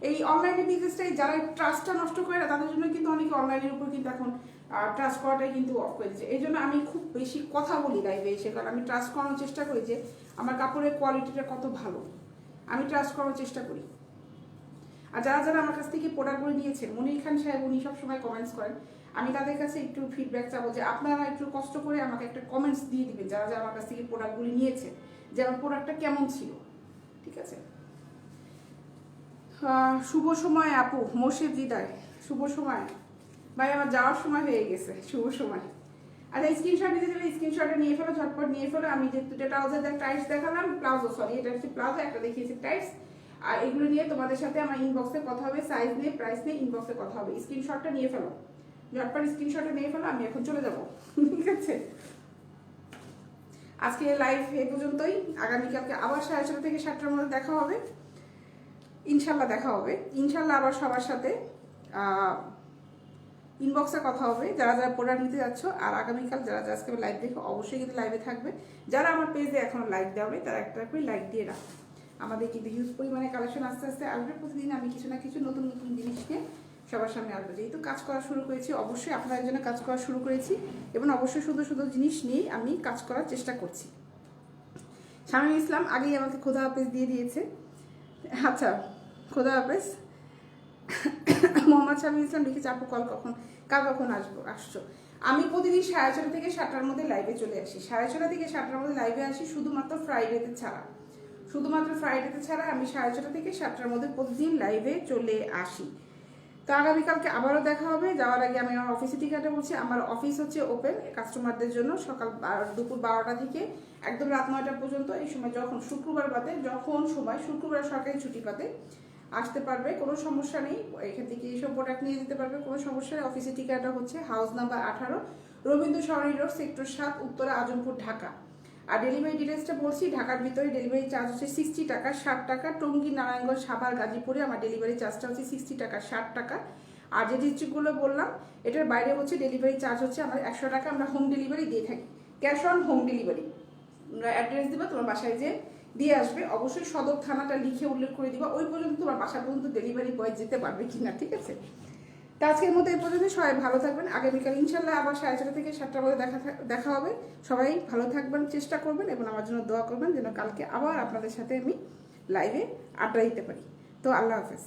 এই অনলাইনে বিজনেসটাই যারা ট্রাস্টটা নষ্ট করে না তাদের জন্য কিন্তু অনেকে অনলাইনের উপর কিন্তু এখন ট্রাস্ট করাটাই কিন্তু অফ করে দিচ্ছে। এই জন্য আমি খুব বেশি কথা বলি লাইভে এসে, কারণ আমি ট্রাস্ট করানোর চেষ্টা করি যে আমার কাপড়ের কোয়ালিটিটা কত ভালো, আমি ট্রাস্ট করার চেষ্টা করি। আর যারা যারা আমার কাছ থেকে প্রোডাক্টগুলো নিয়েছেন, মনির খান সাহেব উনি সবসময় কমেন্টস করেন, আমি তাদের কাছে একটু ফিডব্যাক চাবো যে আপনারা একটু কষ্ট করে আমাকে একটা কমেন্টস দিয়ে দিবেন যারা যারা আমার কাছ থেকে প্রোডাক্টগুলি নিয়েছে, যে আমার প্রোডাক্টটা কেমন ছিল। ঠিক আছে, শুভ সময় আপু, মোর্শেদ হৃদয়, শুভ সময় ভাই, আমার যাওয়ার সময় হয়ে গেছে, শুভ সময়। আচ্ছা স্ক্রিনশট নিতে গেলে স্ক্রিনশটটা নিয়ে ফেলো, ঝটপট নিয়ে ফেলো। আমি যে দুটো ট্রাউজার টাইটস দেখালাম, প্লাজো সরি এটা হচ্ছে প্লাজো, একটা দেখিয়েছি টাইটস। আর এগুলো নিয়ে তোমাদের সাথে আমার ইনবক্সে কথা হবে, সাইজ নিয়ে প্রাইস নিয়ে ইনবক্সে কথা হবে। স্ক্রিনশটটা নিয়ে ফেলো, ঝটপট স্ক্রিনশটটা নিয়ে ফেলো, আমি এখন চলে যাব। ঠিক আছে, আজকে লাইভ এই পর্যন্তই। আগামীকালকে আবার 6:30 থেকে 7টার মধ্যে দেখা হবে, ইনশাল্লাহ দেখা হবে, ইনশাল্লাহ আবার সবার সাথে ইনবক্সে কথা হবে যারা যারা প্রোডাক্ট নিতে যাচ্ছ। আর আগামীকাল যারা যারা আজকে লাইভ দেখো অবশ্যই কিন্তু লাইভে থাকবে। যারা আমার পেজে এখনো লাইক দেওয়া নেই তারা একটা করে লাইক দিয়ে রাখো। আমাদের কিন্তু হিউজ পরিমাণে কালেকশন আস্তে আস্তে আসবে, প্রতিদিন আমি কিছু না কিছু নতুন নতুন জিনিস নিয়ে সবার সামনে আসবে। যেহেতু কাজ করা শুরু করেছি, অবশ্যই আপনাদের জন্য কাজ করা শুরু করেছি এবং অবশ্যই সুন্দর সুন্দর জিনিস নিয়েই আমি কাজ করার চেষ্টা করছি। শামীম ইসলাম আগেই আমাকে খোদা হাফেজ দিয়ে দিয়েছে। আচ্ছা খোদা হাফেজ। মোহাম্মদ শামীম ইসলাম লিখেছে আপু কাল কখন আসছো। আমি প্রতিদিন 6:30 থেকে 7টার মধ্যে লাইভে চলে আসি, 6:30 থেকে 7টার মধ্যে লাইভে আসি, শুধুমাত্র ফ্রাইডেতে ছাড়া, শুধুমাত্র ফ্রাইডেতে ছাড়া আমি 6:30 থেকে 7টার মধ্যে প্রতিদিন লাইভে চলে আসি। তো আগামীকালকে আবারও দেখা হবে। যাওয়ার আগে আমি আমার অফিসের ঠিকানাটা বলছি। আমার অফিস হচ্ছে ওপেন কাস্টমারদের জন্য দুপুর 12টা থেকে একদম রাত 9টা পর্যন্ত। এই সময় যখন শুক্রবার বাদে শুক্রবার সরকারি ছুটি পাতে আসতে পারবে, কোনো সমস্যা নেই। এখান থেকে এইসব প্রোডাক্ট নিয়ে যেতে পারবে, কোনো সমস্যা নেই। অফিসের ঠিকানাটা হচ্ছে হাউস নাম্বার 18, রবীন্দ্র সরণি রোড, সেক্টর 7, উত্তরা, আজমপুর, ঢাকা। আর ডেলিভারি ডিটেলসটা বলছি, ঢাকার ভিতরে ডেলিভারি চার্জ হচ্ছে 60 টাকা, 60 টাকা। টঙ্গী, নারায়ণগঞ্জ, সাভার, গাজীপুরে আমার ডেলিভারি চার্জটা হচ্ছে 60 টাকা, 60 টাকা। আর যে ডিস্ট্রিক্টগুলো বললাম এটার বাইরে হচ্ছে ডেলিভারি চার্জ হচ্ছে আমার 100 টাকা। আমরা হোম ডেলিভারি দিয়ে থাকি, ক্যাশ অন হোম ডেলিভারি। আমরা অ্যাড্রেস দিবা, তোমার বাসায় যে দিয়ে আসবে। অবশ্যই সদর থানাটা লিখে উল্লেখ করে দিবা, ওই পর্যন্ত তোমার বাসা পর্যন্ত ডেলিভারি বয় যেতে পারবে কিনা। ঠিক আছে, তো আজকের মতো এই পর্যন্ত। সবাই ভালো থাকবেন। আগামীকাল ইনশাল্লাহ আবার 6:30 থেকে 7টার মধ্যে দেখা হবে। সবাই ভালো থাকবেন, চেষ্টা করবেন এবং আমার জন্য দোয়া করবেন যেন কালকে আবার আপনাদের সাথে আমি লাইভে আড্ডা দিতে পারি। তো আল্লাহ হাফেজ।